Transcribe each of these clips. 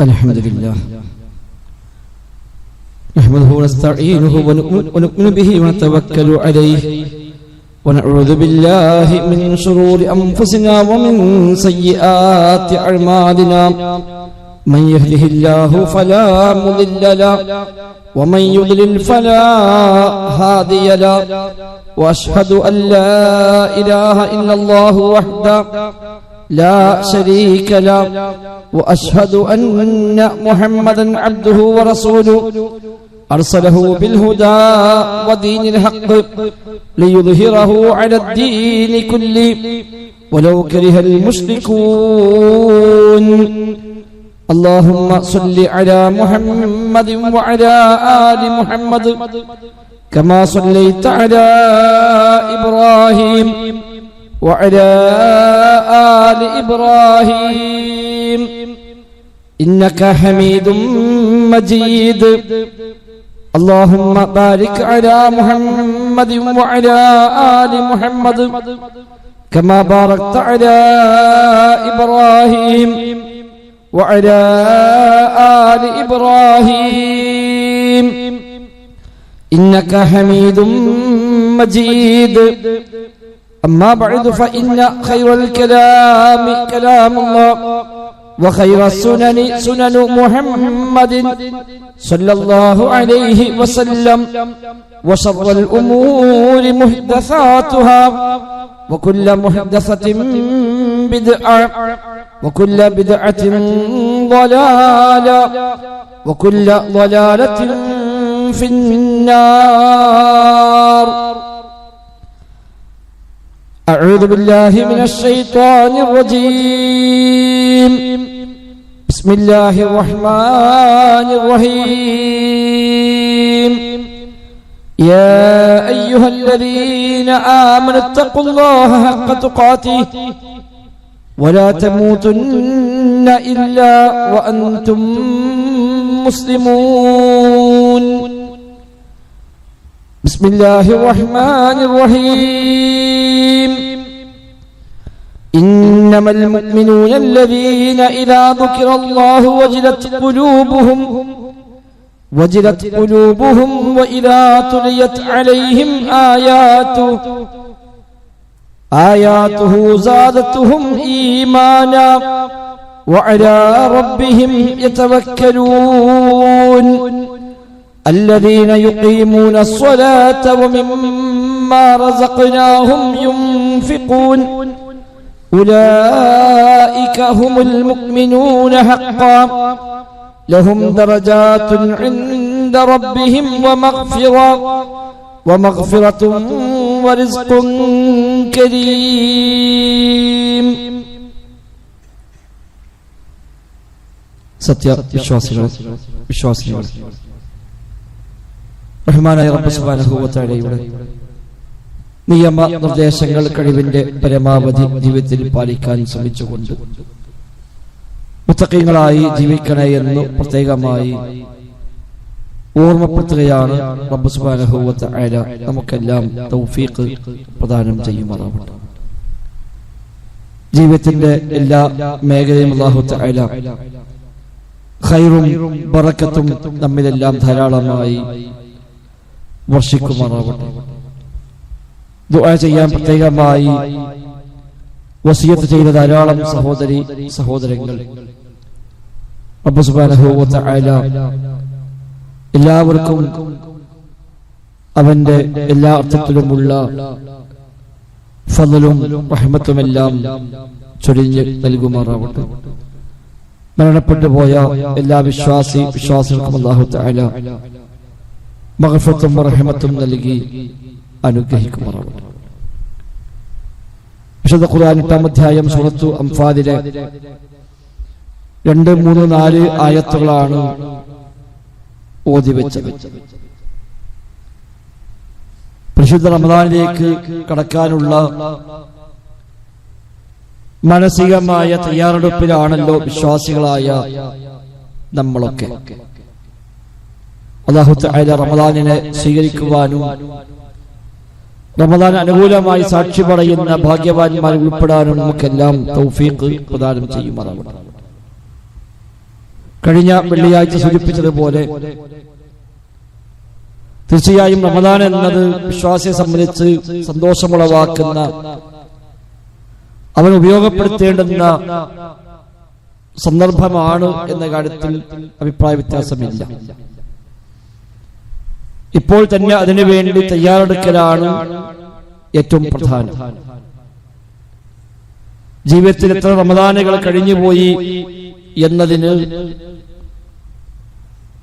الحمد لله نحمده ونستعينه ونؤمن به ونتوكل عليه ونعوذ بالله من شرور أنفسنا ومن سيئات أعمالنا من يهده الله فلا مضل له ومن يضلل فلا هادي له وأشهد أن لا إله إلا الله وحده لا شريك له وأشهد أن محمدا عبده ورسوله أرسله بالهدى ودين الحق ليظهره على الدين كله ولو كره المشركون اللهم صل على محمد وعلى آل محمد كما صليت على إبراهيم وعلى آل إبراهيم إنك حميد مجيد اللهم بارك على محمد وعلى آل محمد كما باركت على إبراهيم وعلى آل إبراهيم إنك حميد مجيد أما بعد فإن خير الكلام كلام الله وخير السنن سنن محمد صلى الله عليه وسلم وشر الأمور محدثاتها وكل محدثة بدعة وكل بدعة ضلالة وكل ضلالة في النار أعوذ بالله من الشيطان الرجيم بسم الله الرحمن الرحيم يا أيها الذين آمنوا اتقوا الله حق تقاته ولا تموتن إلا وأنتم مسلمون بسم الله الرحمن الرحيم إنما المؤمنون الذين إذا ذكر الله وجلت قلوبهم وإذا تليت عليهم آياته زادتهم إيمانا وعلى ربهم يتوكلون الذين يقيمون الصلاة ومما رزقناهم ينفقون أولئك هم المؤمنون حقا لهم درجات عند ربهم ومغفرة ورزق كريم സത്യ വിശ്വാസികൾ റഹ്മാനായ റബ്ബ് സുബ്ഹാനഹു വ തആലയുടെ നിയമ നിർദ്ദേശങ്ങൾ കഴിവിന്റെ പരമാവധി ജീവിതത്തിൽ പാലിക്കാൻ ശ്രമിച്ചുകൊണ്ട് മുത്തഖീങ്ങളായി ജീവിക്കണേ എന്ന് പ്രത്യേകമായി ഓർമ്മപ്പെടുത്തുകയാണ് റബ്ബ് സുബ്ഹാനഹു വ തആല നമുക്കെല്ലാം തൗഫീഖ് പ്രദാനം ചെയ്യുമാറാവട്ടെ. ജീവിതത്തിന്റെ എല്ലാ മേഖലയും അല്ലാഹു തആല ഖൈറും ബറക്കത്തും നമ്മിലെല്ലാം ധാരാളമായി വർഷിക്കുമാറാവട്ടെ. ദുആ ചെയ്യാൻ പ്രത്യേകമായി വസിയത്ത് ചെയ്ത ധാരാളം സഹോദരങ്ങൾ റബ്ബ് സുബ്ഹാനഹു വ തആല എല്ലാവർക്കും അവന്റെ എല്ലാ അർത്ഥത്തിലുമുള്ള ഫളലും റഹ്മത്തുമെല്ലാം ചൊരിഞ്ഞ് നൽകുമാറാവട്ടെ. മരണപ്പെട്ടു പോയ എല്ലാ വിശ്വാസികൾക്കും അല്ലാഹു തആല മഗ്ഫിറത്തും റഹ്മത്തും നൽകി അനുഗ്രഹിക്കുമാറാവട്ടെ. വിശുദ്ധ ഖുർആൻ 8-ാം അധ്യായം സൂറത്തു അംഫാലിലെ 2, 3, 4 ആയത്തുകളാണ് ഓതിവെച്ചത്. പരിശുദ്ധ റമദാനിലേക്ക് കടക്കാനുള്ള മാനസികമായ തയ്യാറെടുപ്പിലാണല്ലോ വിശ്വാസികളായ നമ്മളൊക്കെ. അല്ലാഹു തആല റമദാനിനെ സ്വീകരിക്കുവാനും റമദാൻ അനുകൂലമായി സാക്ഷി പറയുന്ന ഭാഗ്യവാന്മാരിൽ ഉൾപ്പെടാനും നമുക്കെല്ലാം തൗഫീഖ് പ്രദാനം ചെയ്യുമാറാവട്ടെ. കഴിഞ്ഞ വെള്ളിയാഴ്ച സൂചിപ്പിച്ചതുപോലെ തീർച്ചയായും റമദാൻ എന്നത് വിശ്വാസിയെ സംബന്ധിച്ച് സന്തോഷമുളവാക്കുന്ന, അവൻ ഉപയോഗപ്പെടുത്തേണ്ടുന്ന സന്ദർഭമാണ് എന്ന കാര്യത്തിൽ അഭിപ്രായ വ്യത്യാസമില്ല. ഇപ്പോൾ തന്നെ അതിനുവേണ്ടി തയ്യാറെടുക്കലാണ് ഏറ്റവും പ്രധാനം. ജീവിതത്തിൽ എത്ര റമദാനുകൾ കഴിഞ്ഞുപോയി എന്നതിന്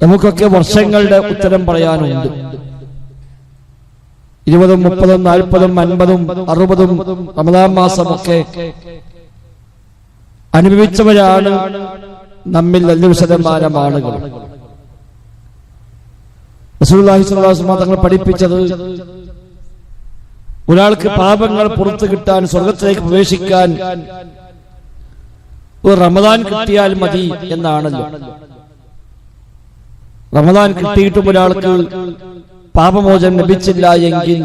നമുക്കൊക്കെ വർഷങ്ങളുടെ ഉത്തരം പറയാനുണ്ട്. 20, 30, 40, 50, 60 റമദാൻ മാസമൊക്കെ അനുഭവിച്ചവരാണ് നമ്മിൽ 90% ആളുകൾ. റസൂലുള്ളാഹി സ്വല്ലല്ലാഹു അലൈഹി വസല്ലം തങ്ങൾ പഠിപ്പിച്ചത് ഒരാൾക്ക് പാപങ്ങൾ പുറത്തു കിട്ടാൻ, സ്വർഗത്തിലേക്ക് പ്രവേശിക്കാൻ ഒരു റമദാൻ കിട്ടിയാൽ മതി എന്നാണല്ലോ. റമദാൻ കിട്ടിയിട്ടും ഒരാൾക്ക് പാപമോചനം ലഭിച്ചില്ല എങ്കിൽ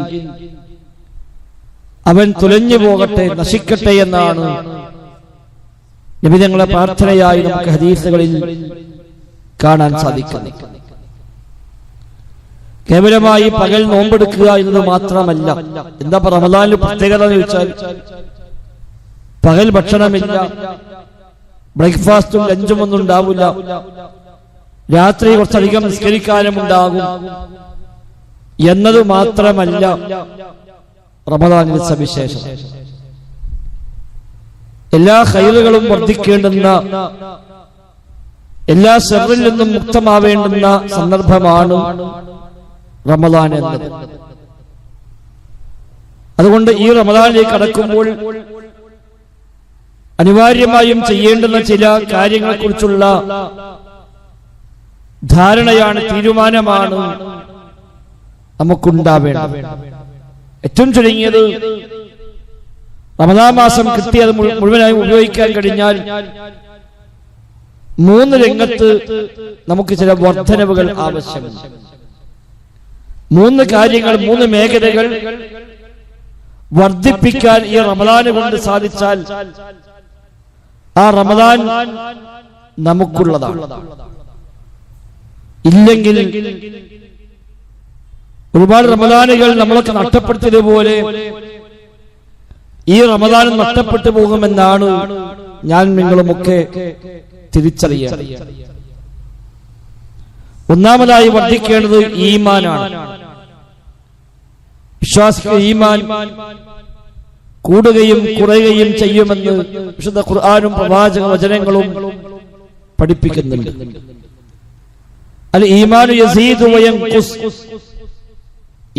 അവൻ തുലഞ്ഞു പോകട്ടെ, നശിക്കട്ടെ എന്നാണ് നബി തങ്ങളുടെ പ്രാർത്ഥനയായി നമുക്ക് ഹദീസുകളിൽ കാണാൻ സാധിക്കുന്നത്. കേവലമായി പകൽ നോമ്പെടുക്കുക എന്നത് മാത്രമല്ല. എന്താ റമദാനിൽ പ്രത്യേകത എന്ന് ചോദിച്ചാൽ, പകൽ ഭക്ഷണമില്ല, ബ്രേക്ക്ഫാസ്റ്റും ലഞ്ചും ഒന്നും ഉണ്ടാവില്ല, രാത്രി കുറച്ചധികം നിസ്കരിക്കാനും ഉണ്ടാകും എന്നത് മാത്രമല്ല റമദാനിലെ സവിശേഷം. എല്ലാ ഖൈറുകളും വർദ്ധിക്കേണ്ടുന്ന, എല്ലാ ശർറിൽ നിന്നും മുക്തമാവേണ്ടുന്ന സന്ദർഭമാണ് റമദാൻ എന്നത്. അതുകൊണ്ട് ഈ റമദാനിലേക്ക് കടക്കുമ്പോൾ അനിവാര്യമായും ചെയ്യേണ്ടുന്ന ചില കാര്യങ്ങളെക്കുറിച്ചുള്ള ധാരണയാണ്, തീരുമാനമാണ് നമുക്കുണ്ടാവേണ്ടത്. ഏറ്റവും ചുരുങ്ങിയത് റമദാൻ മാസം കിട്ടിയത് മുഴുവനായും ഉപയോഗിക്കാൻ കഴിഞ്ഞാൽ 3 രംഗത്ത് നമുക്ക് ചില വർധനവുകൾ ആവശ്യമുണ്ട്. 3 കാര്യങ്ങൾ, 3 മേഖലകൾ വർദ്ധിപ്പിക്കാൻ ഈ റമദാൻ കൊണ്ട് സാധിച്ചാൽ ആ റമദാൻ നമുക്കുള്ളതാണ്. ഇല്ലെങ്കിൽ ഒരുപാട് റമദാനുകൾ നമ്മളൊക്കെ നഷ്ടപ്പെടുത്തിയതുപോലെ ഈ റമദാൻ നഷ്ടപ്പെട്ടു പോകുമെന്നാണ് ഞാൻ നിങ്ങളുമൊക്കെ തിരിച്ചറിയേണ്ടത്. ഒന്നാമതായി വർദ്ധിക്കേണ്ടത് ഈമാനാണ്. വിശ്വാസിക്ക് ഈമാൻ കൂടുകയും കുറയുകയും ചെയ്യുമെന്ന് വിശുദ്ധ ഖുർആനും പ്രവാചക വചനങ്ങളും പഠിപ്പിക്കുന്നുണ്ട്. അൽ ഈമാനു യസീദു വയൻഖുസ്,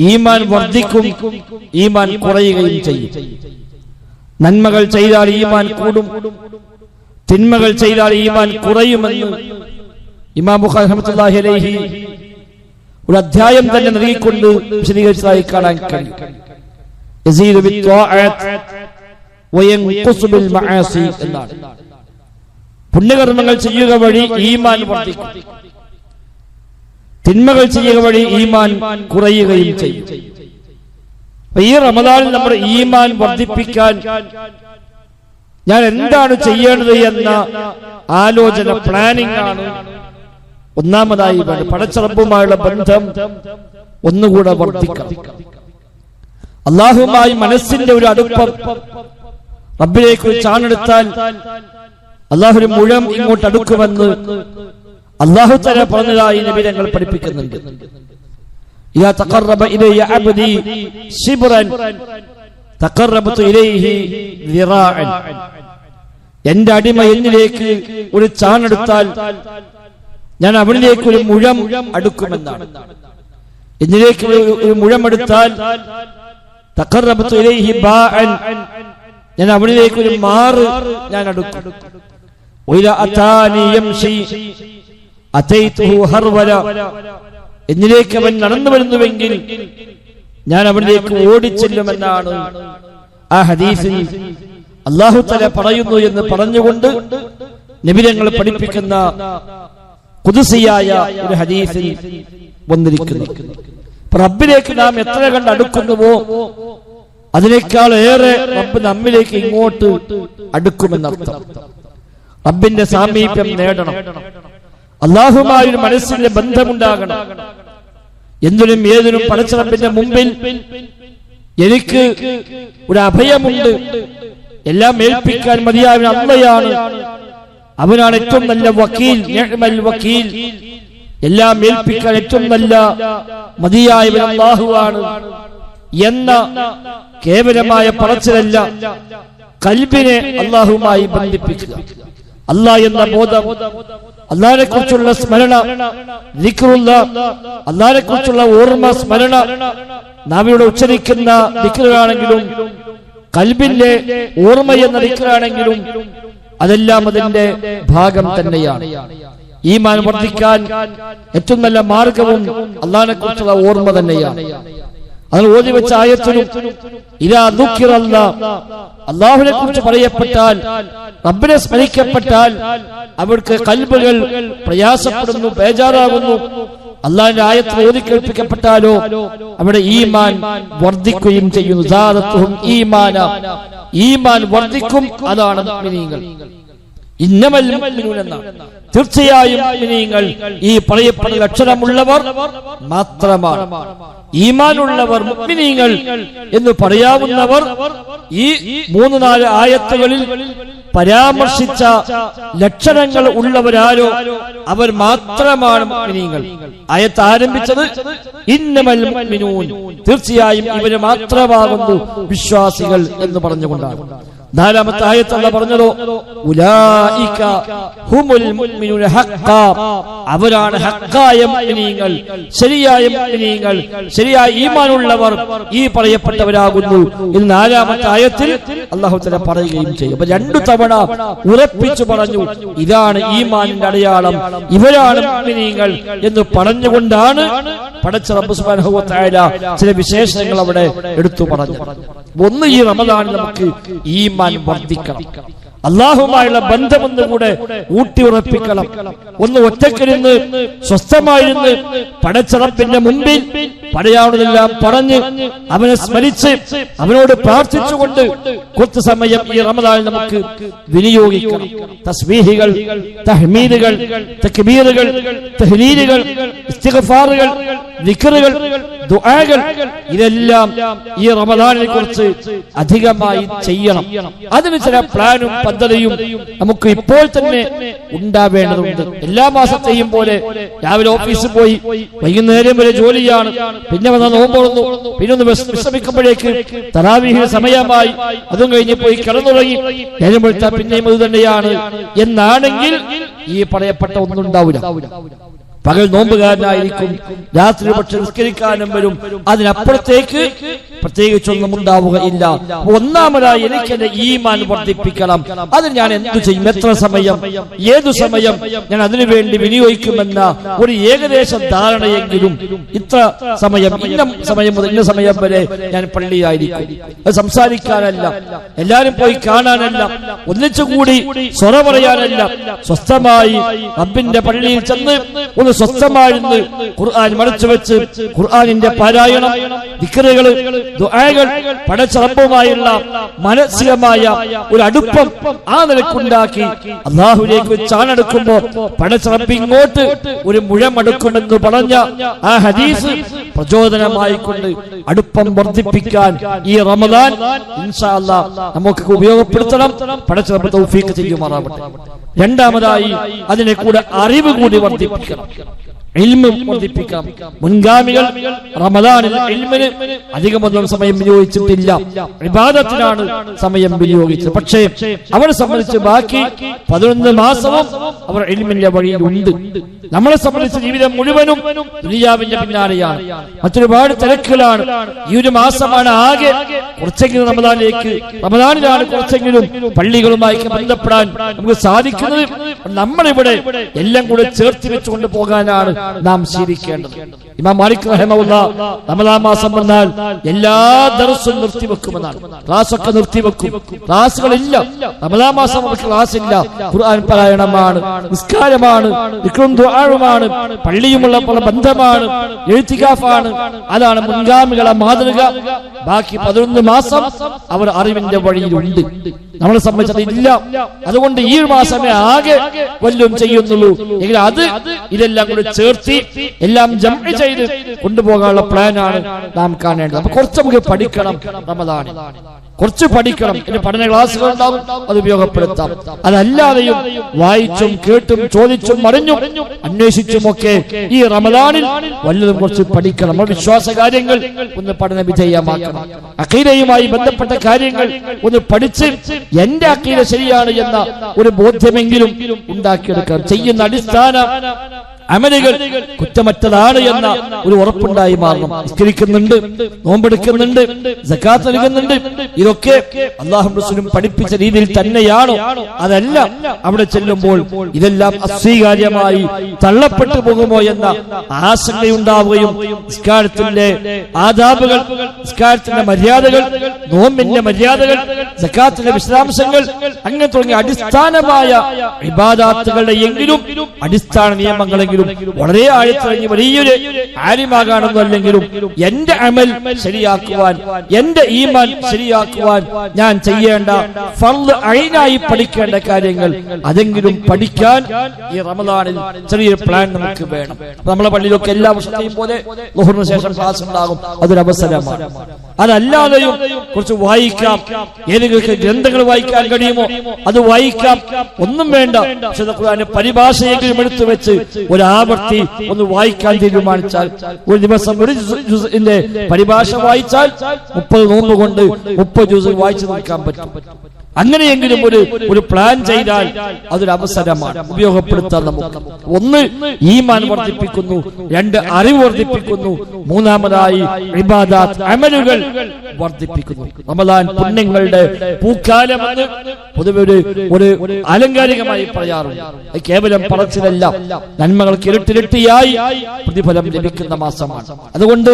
ഈമാൻ വർദ്ധിക്കും, ഈമാൻ കുറയുകയും ചെയ്യും. നന്മകൾ ചെയ്താൽ ഈമാൻ കൂടും, തിന്മകൾ ചെയ്താൽ ഈമാൻ കുറയുമെന്ന് ഇമാം ബുഖാരി റഹ്മത്തുള്ളാഹി അലൈഹി ഒരു അധ്യായം തന്നെ നൽകിക്കൊണ്ട് വിശദീകരിച്ചതായി കാണാൻ കഴിയും. യസീദു ബിത്വാഅത്ത് വയൻഖുസു ബിൽ മആസി എന്നാണ്. പുണ്യകർമ്മങ്ങൾ ചെയ്യുക വഴി ഈമാൻ വർദ്ധിക്കും, തിന്മകൾ ചെയ്യുക വഴി ഈമാൻ കുറയുകയും ചെയ്യും. ഈ റമദാനിൽ നമ്മുടെ ഈമാൻ വർദ്ധിപ്പിക്കാൻ ഞാൻ എന്താണ് ചെയ്യേണ്ടത് എന്ന ആലോചന, പ്ലാനിംഗ് ആണ് ഒന്നാമതായി വേണ്ടത്. പടച്ചറബുമായുള്ള ബന്ധം ഒന്നുകൂടെ വർദ്ധിക്കണം. അല്ലാഹുവുമായി മനസ്സിന്റെ ഒരു അടുപ്പം, റബ്ബിലേക്ക് ഒരു ചാണെടുത്താൽ അല്ലാഹുവിന്റെ മുഴം ഇങ്ങോട്ട് അടുക്കുമെന്ന് അല്ലാഹു തആല പറഞ്ഞതായി നബി തങ്ങൾ പഠിപ്പിക്കുന്നുണ്ട്. ഇദാ തഖറബ ഇലയ്യ അബ്ദി ശിബ്റൻ തഖറബതു ഇലൈഹി ദിറാഅൻ, എന്റെ അടിമ എന്നിലേക്ക് ഒരു ചാണെടുത്താൽ ഞാൻ അവനിലേക്ക് ഒരു മുഴം അടുക്കുമെന്നാണ്. എന്നിലേക്ക് ഒരു മുഴമെടുത്താൽ തഖറബതു ഇലൈഹി ബാഅൻ, ഞാൻ അവനിലേക്ക് ഒരു മാറ് ഞാൻ അടുക്കും. വഇദാ അതാനി യംശി അതൈതുഹു ഹർവല, എന്നിലേക്ക് അവൻ നടന്നു വരുന്നുവെങ്കിൽ ഞാൻ അവനിലേക്ക് ഓടിച്ചെല്ലുമെന്നാണ് ആ ഹദീസിൽ അല്ലാഹു തആല പറയുന്നു എന്ന് പറഞ്ഞുകൊണ്ട് നബി തങ്ങൾ പഠിപ്പിക്കുന്ന ഖുദ്സിയായ ഒരു ഹദീസിൽ വന്നിരിക്കുന്നു. റബ്ബിലേക്ക് നാം എത്ര കണ്ട് അടുക്കുന്നുവോ അതിനേക്കാൾ ഏറെ റബ്ബ് നമ്മിലേക്ക് ഇങ്ങോട്ട് അടുക്കുമെന്നർത്ഥം. റബ്ബിന്റെ സാമീപ്യം നേടണം, അല്ലാഹുവുമായി ഒരു മനസ്സിന്റെ ബന്ധമുണ്ടാകണം. എന്തിനും ഏതിനും പടച്ചറപ്പിന്റെ മുമ്പിൽ എനിക്ക് ഒരു അഭയമുണ്ട്, എല്ലാം ഏൽപ്പിക്കാൻ മതിയായ അള്ളയാണ്, അവനാണ് ഏറ്റവും നല്ല വക്കീൽ, നിഅ്മൽ വക്കീൽ. എല്ലാം ഏൽപ്പിക്കാൻ ഏറ്റവും നല്ല മതിയായവൻ അല്ലാഹുവാണ് എന്ന കേവലമായ പറച്ചിലല്ല, ഖൽബിനെ അല്ലാഹുവുമായി ബന്ധിപ്പിക്കുക. അല്ലാഹ് എന്ന ബോധം, അല്ലാഹുവിനെ കുറിച്ചുള്ള സ്മരണ, ദിക്റുല്ലാഹ്, അല്ലാഹുവിനെ കുറിച്ചുള്ള ഓർമ്മ, സ്മരണ, നാവിലൂടെ ഉച്ചരിക്കുന്ന ദിക്റാണെങ്കിലും ഖൽബിന്റെ ഓർമ്മ എന്ന ദിക്റാണെങ്കിലും അതെല്ലാം അതിന്റെ ഭാഗം തന്നെയാണ്. ഈമാൻ വർദ്ധിക്കാൻ ഏറ്റവും നല്ല മാർഗവും അല്ലാഹുവിനെ കുറിച്ചുള്ള ഓർമ്മ തന്നെയാണ്. അത് ഓതി വെച്ച ആയത്തിലും ഇദാ ദുക്കിറല്ലാഹ്, അല്ലാഹുവിനെ കുറിച്ച് പറയപ്പെട്ടാൽ, റബ്ബിനെ സ്മരിക്കപ്പെട്ടാൽ അവർക്ക് ഖൽബുകൾ പ്രയാസപ്പെടുന്നു, ബേജാറാകുന്നു. അല്ലാഹുവിന്റെ ആയത്ത് ഓതി കേൾപ്പിക്കപ്പെട്ടാലോ അവിടെ ഈമാൻ വർദ്ധിക്കുകയും ചെയ്യുന്നു. സാദത്തുഹും ഈമാന, ഈമാൻ വർദ്ധിക്കും. അതാണ് മുഅ്മിനീങ്ങൾ. ഇന്നമൽ മുഅ്മിനൂന എന്നാണ്. തീർച്ചയായും മുഅ്മിനീങ്ങൾ ഈ പറയപ്പെടുന്ന ലക്ഷണമുള്ളവർ മാത്രമാണ്. ഈമാനുള്ളവർ, മുഅ്മിനീങ്ങൾ എന്ന് പറയാവുന്നവർ ഈ 3-4 ആയത്തുകളിൽ പരാമർശിച്ച ലക്ഷണങ്ങൾ ഉള്ളവരാരോ അവർ മാത്രമാണ് മുഅ്മിനീങ്ങൾ. ആയത്ത് ആരംഭിച്ചത് ഇന്നമൽ മുഅ്മിനൂൻ, തീർച്ചയായും ഇവര് മാത്രമാകുന്നു വിശ്വാസികൾ എന്ന് പറഞ്ഞുകൊണ്ടാണ്. 4-ാമത്തെ ആയത്ത് അല്ലാഹു പറഞ്ഞതോ ഉലൈക ഹുമുൽ മുഅ്മിനൂന ഹഖ്ഖാ, അവരാണ് ഹഖ്ഖായ മുഅ്മിനീങ്ങൾ, ശരിയായ മുഅ്മിനീങ്ങൾ, ശരിയായ ഈമാനുള്ളവർ ഈ പറയപ്പെട്ടവരാകുന്നു എന്ന് 4-ാമത്തെ ആയത്തിൽ അല്ലാഹു തആല പറയുകയും ചെയ്യും. അപ്പോൾ 2 തവണ ഉറപ്പിച്ചു പറഞ്ഞു ഇതാണ് ഈമാനിന്റെ അടയാളം, ഇവരാണ് മുഅ്മിനീങ്ങൾ എന്ന് പറഞ്ഞുകൊണ്ടാണ് പടച്ച റബ്ബ് സുബ്ഹാനഹു വ തആല ചില വിശേഷങ്ങൾ അവിടെ എടുത്തു പറഞ്ഞു. ഒന്ന്, ഈ റമദാനിൽ നമുക്ക് ഈമാൻ വർദ്ധിക്കണം, അല്ലാഹുവുമായുള്ള ബന്ധമൊന്നുകൂടെ ഊട്ടിയുറപ്പിക്കണം. ഒന്ന് ഒറ്റക്കിരുന്ന് സ്വസ്ഥമായിരുന്ന് പടച്ച റബ്ബിന്റെ മുമ്പിൽ പറയാവുന്നതെല്ലാം പറഞ്ഞ് അവനെ സ്മരിച്ച് അവനോട് പ്രാർത്ഥിച്ചുകൊണ്ട് കുറച്ച് സമയം ഈ റമദാനിൽ നമുക്ക് വിനിയോഗിക്കണം. തസ്ബീഹുകൾ, തഹ്മീദുകൾ, തക്ബീറുകൾ, തഹ്ലീലുകൾ, ഇസ്തിഗ്ഫാറുകൾ, ദിക്റുകൾ, ദുആകൾ, ഇതെല്ലാം ഈ റമദാനിനെ കുറിച്ച് അധികമായി ചെയ്യണം. അതിന് ചില പ്ലാനും പദ്ധതിയും നമുക്ക് ഇപ്പോൾ തന്നെ ഉണ്ടാവേണ്ടതുണ്ട്. എല്ലാ മാസത്തെയും പോലെ രാവിലെ ഓഫീസിൽ പോയി വൈകുന്നേരം വരെ ജോലിയാണ്, പിന്നെ വന്ന നോമ്പ് തുറന്നു, പിന്നെ ഒന്ന് വിശ്രമിക്കുമ്പോഴേക്ക് തറാവീഹിന് സമയമായി, അതും കഴിഞ്ഞ് പോയി കിടന്നുറങ്ങി, നേരം വെളുത്താൽ പിന്നെയും അത് തന്നെയാണ് എന്നാണെങ്കിൽ ഈ പറയപ്പെട്ട ഒന്നും ഉണ്ടാവില്ല. പകൽ നോമ്പുകാരനായിരിക്കും, രാത്രി പക്ഷെ നിസ്കരിക്കാനും വരും. അതിനപ്പുറത്തേക്ക് പ്രത്യേകിച്ചൊന്നും ഉണ്ടാവുകയില്ല. ഒന്നാമതായി എനിക്ക് എന്റെ ഈമാൻ വർദ്ധിപ്പിക്കണം. അതിന് ഞാൻ എന്തു ചെയ്യും, എത്ര സമയം, ഏതു സമയം ഞാൻ അതിനു വേണ്ടി വിനിയോഗിക്കുമെന്ന ഒരു ഏകദേശ ധാരണയെങ്കിലും, ഇത്ര സമയം, ഇന്ന സമയം മുതൽ ഇന്ന സമയം വരെ ഞാൻ പള്ളിയായിരിക്കും. അത് സംസാരിക്കാനല്ല, എല്ലാരും പോയി കാണാനല്ല, ഒന്നിച്ചുകൂടി സ്വറ പറയാനല്ല, സ്വസ്ഥമായി റബ്ബിന്റെ പള്ളിയിൽ ചെന്ന് ഒന്ന് സ്വസ്ഥമായിരുന്ന് ഖുർആൻ മറച്ചു വെച്ച് ഖുർആനിന്റെ പാരായണം, ദിക്റുകൾ, ദുആകൾ, പടച്ച റബ്ബുമായുള്ള മാനസികമായ ഒരു അടുപ്പം ആ നിലക്കുണ്ടാക്കി അല്ലാഹുവിലേക്ക് ചാണെടുക്കുമ്പോൾ പടച്ച റബ്ബ് ഇങ്ങോട്ട് ഒരു മുഴമെടുക്കുമെന്ന് പറഞ്ഞ ആ ഹദീസ് പ്രചോദനമായിക്കൊണ്ട് അടുപ്പം വർദ്ധിപ്പിക്കാൻ ഈ റമദാൻ ഇൻഷാ അല്ലാഹ് നമുക്ക് ഉപയോഗപ്പെടുത്തണം. പടച്ച റബ്ബ് തൗഫീഖ് ചെയ്യുമാറാവട്ടെ. രണ്ടാമതായി അതിനെ കൂടെ അറിവ് കൂടി വർദ്ധിപ്പിക്കണം, ഇൽമ് വർദ്ധിപ്പിക്കണം. മുൻഗാമികൾ റമദാനിൽ ഇൽമിന് അധികമൊന്നും സമയം വിനിയോഗിച്ചിട്ടില്ല, ഇബാദത്തിനാണ് സമയം വിനിയോഗിച്ചത്. പക്ഷേ അവരെ സംബന്ധിച്ച് ബാക്കി 11 മാസവും അവർ ഇൽമിന്റെ വഴിയിലുണ്ട്. നമ്മളെ സംബന്ധിച്ച് ജീവിതം മുഴുവനും ദുനിയാവിന്റെ പിന്നാലെയാണ്, മറ്റൊരുപാട് തിരക്കുകളാണ്. ഈ ഒരു മാസമാണ് ആകെ കുറച്ചെങ്കിലും റമദാനിലാണ് കുറച്ചെങ്കിലും പള്ളികളുമായി ബന്ധപ്പെടാൻ നമുക്ക് സാധിക്കുന്നത്. നമ്മളിവിടെ എല്ലാം കൂടെ ചേർത്ത് വെച്ചുകൊണ്ട് പോകാനാണ് നാം ശീലിക്കേണ്ടത്. ഇമാം മാലിക് റഹിമഹുല്ലാഹ് റമദാൻ മാസം വന്നാൽ എല്ലാ ദർസും നിർത്തിവെക്കുമെന്നാണ്. ക്ലാസ്സൊക്കെ നിർത്തിവെക്കും. ക്ലാസ്സുകളില്ല. റമദാൻ മാസം നമുക്ക് ക്ലാസ് ഇല്ല. ഖുർആൻ പാരായണമാണ്, നിസ്കാരമാണ്, ദിക്റും ദുആഉമാണ്, പള്ളിയുമുള്ള ബന്ധമാണ്, ഇഅ്തികാഫാണ്. അതാണ് മുൻഗാമികളെ മാതൃക. ബാക്കി 11 മാസം അവർ അറിവിന്റെ വഴിയിലുണ്ട്. നമ്മളെ സംബന്ധിച്ചത് ഇല്ല. അതുകൊണ്ട് ഈ മാസമേ ആകെ വല്ലതും ചെയ്യുന്നുള്ളൂ എങ്കിൽ അത് ഇതെല്ലാം കൂടി ചേർത്തി എല്ലാം ജംഅ് ചെയ്ത് കൊണ്ടുപോകാനുള്ള പ്ലാനാണ് നാം കാണേണ്ടത്. അപ്പൊ കുറച്ച് നമുക്ക് പഠിക്കണം. റമദാനിൽ കുറച്ച് പഠിക്കണം. പിന്നെ പഠന ക്ലാസ്സുകൾ ഉണ്ടാവും, അത് ഉപയോഗപ്പെടുത്താം. അതല്ലാതെയും വായിച്ചും കേട്ടും ചോദിച്ചും അറിഞ്ഞും അന്വേഷിച്ചുമൊക്കെ ഈ റമദാനിൽ വല്ലതും കുറച്ച് പഠിക്കണം. നമ്മൾ വിശ്വാസ കാര്യങ്ങൾ ഒന്ന് പഠന വിധേയമാക്കണം. അഖീദയുമായി ബന്ധപ്പെട്ട കാര്യങ്ങൾ ഒന്ന് പഠിച്ച് എന്റെ അഖീദ ശരിയാണ് എന്ന ഒരു ബോധ്യമെങ്കിലും ഉണ്ടാക്കിയെടുക്കണം. ചെയ്യുന്ന അടിസ്ഥാന അമലുകൾ കുറ്റമറ്റതാണ് എന്ന ഒരു ഉറപ്പുണ്ടായി മാറണം. നിസ്കരിക്കുന്നുണ്ട്, നോമ്പെടുക്കുന്നുണ്ട്, സകാത്ത് നൽകുന്നുണ്ട്, ഇതൊക്കെ അല്ലാഹുവും റസൂലും പഠിപ്പിച്ച രീതിയിൽ തന്നെയാണോ? അതല്ല, അവിടെ ചെല്ലുമ്പോൾ ഇതെല്ലാം അസ്വീകാര്യമായി തള്ളപ്പെട്ടു പോകുമോ എന്ന ആശങ്കയുണ്ടാവുകയും നിസ്കാരത്തിന്റെ ആദാബുകൾ, നിസ്കാരത്തിന്റെ മര്യാദകൾ, നോമ്പിന്റെ മര്യാദകൾ, സകാത്തിന്റെ വിശദാംശങ്ങൾ, അങ്ങനെ തുടങ്ങിയ അടിസ്ഥാനമായ ഇബാദാത്തുകളുടെ എങ്കിലും അടിസ്ഥാന നിയമങ്ങളെങ്കിലും വളരെ ആഴത്തിറങ്ങി വലിയൊരു ആലിമാകാണെന്നല്ലെങ്കിലും എന്റെ അമൽ ശരിയാക്കുവാൻ, എന്റെ ഈമാൻ ശരിയാക്കുവാൻ ഞാൻ ചെയ്യേണ്ട ഫർള് ഐനായി പഠിക്കേണ്ട കാര്യങ്ങൾ അതെങ്കിലും പഠിക്കാൻ ഈ റമദാനിൽ ചെറിയൊരു പ്ലാൻ നമുക്ക് വേണം. നമ്മളെ പള്ളിയിലൊക്കെ എല്ലാ വർഷത്തെയും പോലെ ളുഹറിന് ശേഷം ക്ലാസ് ഉണ്ടാകും. അതൊരു അവസരമാണ്. അതല്ലാതെയും കുറച്ച് വായിക്കാം. ഏതെങ്കിലും ഗ്രന്ഥങ്ങൾ വായിക്കാൻ കഴിയുമോ അത് വായിക്കാം. ഒന്നും വേണ്ട, വിശുദ്ധ ഖുർആന്റെ പരിഭാഷയെങ്കിലും എടുത്തു വെച്ച് ഒരാവർത്തി ഒന്ന് വായിക്കാൻ തീരുമാനിച്ചാൽ, ഒരു ദിവസം ഒരു ജുസിന്റെ പരിഭാഷ വായിച്ചാൽ 30 നോമ്പ് കൊണ്ട് 30 ജുസ് വായിച്ചു നിൽക്കാൻ പറ്റും. അങ്ങനെയെങ്കിലും ഒരു പ്ലാൻ ചെയ്താൽ അതൊരു അവസരമാണ്, ഉപയോഗപ്പെടുത്താൻ നമുക്ക്. ഒന്ന്, ഈമാൻ വർദ്ധിപ്പിക്കുന്നു. 2, അറിവ് വർദ്ധിപ്പിക്കുന്നു. മൂന്നാമതായി ഇബാദാത്ത് അമലുകൾ വർദ്ധിപ്പിക്കുന്നു. റമദാൻ പുണ്യങ്ങളുടെ പൂക്കാലമെന്ന് പൊതുവെ ഒരു ആലങ്കാരികമായി പറയാറുണ്ട്. അത് കേവലം പറച്ചിലല്ല, നന്മകൾക്ക് ഇരട്ടിരട്ടിയായി പ്രതിഫലം ലഭിക്കുന്ന മാസമാണ്. അതുകൊണ്ട്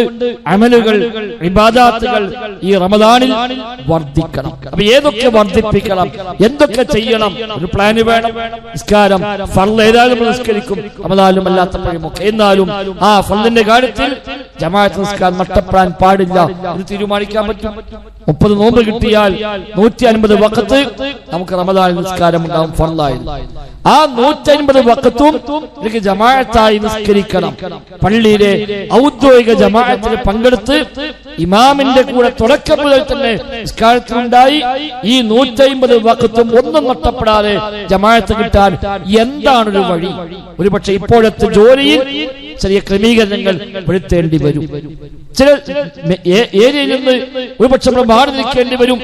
അമലുകൾ, ഇബാദാത്തുകൾ ഈ റമദാനിൽ വർദ്ധിക്കണം. അപ്പൊ ഏതൊക്കെ വർദ്ധിപ്പിക്കണം, എന്തൊക്കെ ചെയ്യണം, ഒരു പ്ലാന് വേണം. നിസ്കാരം ഫർള് ഏതായാലും നിസ്കരിക്കും, റമദാനിലും അല്ലാത്തപ്പോഴും ഒക്കെ. എന്നാലും ആ ഫർളിന്റെ കാര്യത്തിൽ ജമാഅത്ത് നിസ്കാരം നഷ്ടപ്പെടാൻ പാടില്ല എന്ന് തീരുമാനിക്കാൻ പറ്റും. 30 നോമ്പ് കിട്ടിയാൽ 150 വഖത്ത് നമുക്ക് റമദാനിൽ നിസ്കാരം ഉണ്ടാവും ഫർളായി. ആ 150 വഖത്തും എനിക്ക് ജമാഅത്തായി നിസ്കരിക്കണം. പള്ളിയിലെ ഔദ്യോഗിക ജമാഅത്തിൽ പങ്കെടുത്ത് ഇമാമിന്റെ കൂടെ തുടക്കം മുതൽ തന്നെ നിസ്കാരത്തിലുണ്ടായി ഈ 150 വഖത്തും ഒന്നും നഷ്ടപ്പെടാതെ ജമാഅത്ത് കിട്ടാൻ എന്താണൊരു വഴി? ഒരുപക്ഷെ ഇപ്പോഴത്തെ ജോലിയിൽ ചെറിയ ക്രമീകരണങ്ങൾ വരുത്തേണ്ടി വരും. ചില ഏരിയയിൽ നിന്ന് ഒരുപക്ഷെ നമ്മൾ മാറി നിൽക്കേണ്ടി വരും.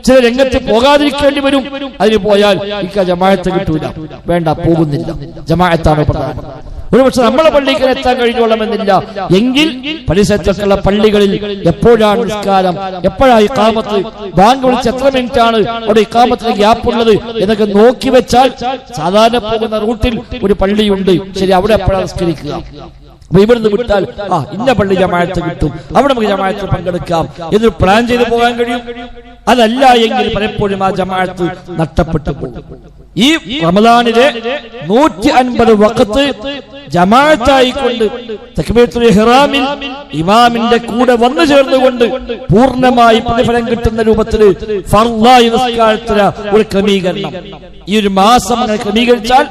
ചില രംഗത്ത് പോകാതിരിക്കേണ്ടി വരും. അതിന് പോയാൽ എനിക്ക് ജമാഅത്ത് കിട്ടൂല, വേണ്ട, പോകുന്നില്ല, ജമാഅത്താണ് പ്രധാനം. ഒരുപക്ഷെ നമ്മളെ പള്ളിക്ക് എത്താൻ കഴിഞ്ഞോളമെന്നില്ല. എങ്കിൽ പരിസരത്തുള്ള പള്ളികളിൽ എപ്പോഴാണ് നിസ്കാരം, എപ്പോഴാണ് ഇഖാമത്ത്, ബാങ്ക് വിളിച്ച് എത്ര മിനിറ്റ് ആണ് അവിടെ ഇഖാമത്തിന് ഗ്യാപ്പ് ഉള്ളത് എന്നൊക്കെ നോക്കി വെച്ചാൽ സാധാരണ പോകുന്ന റൂട്ടിൽ ഒരു പള്ളിയുണ്ട്, ശരി, അവിടെ എപ്പോഴാണ് നിസ്കരിക്കുക. അപ്പൊ ഇവിടുന്ന് വിട്ടാൽ ഇന്ന പള്ളി ജമാഅത്ത് കിട്ടും, അവിടെ നമുക്ക് ജമാഅത്ത് പങ്കെടുക്കാം എന്നൊരു പ്ലാൻ ചെയ്ത് പോകാൻ കഴിയും. അതല്ല എങ്കിൽ പലപ്പോഴും ആ ജമാഅത്ത് നഷ്ടപ്പെട്ടു പോകും. ഈ റമദാനിലെ 150 വഖത്ത് ജമാഅത്തായിക്കൊണ്ട് തക്ബീറത്തുൽ ഇഹ്റാമിൽ ഇമാമിന്റെ കൂടെ വന്നു ചേർന്നുകൊണ്ട് പൂർണ്ണമായി പ്രതിഫലം കിട്ടുന്ന രൂപത്തിൽ ഫർളായ നിസ്കാരത്തിന് ഒരു ക്രമീകരണം ഈ ഒരു മാസം അങ്ങനെ ക്രമീകരിച്ചാൽ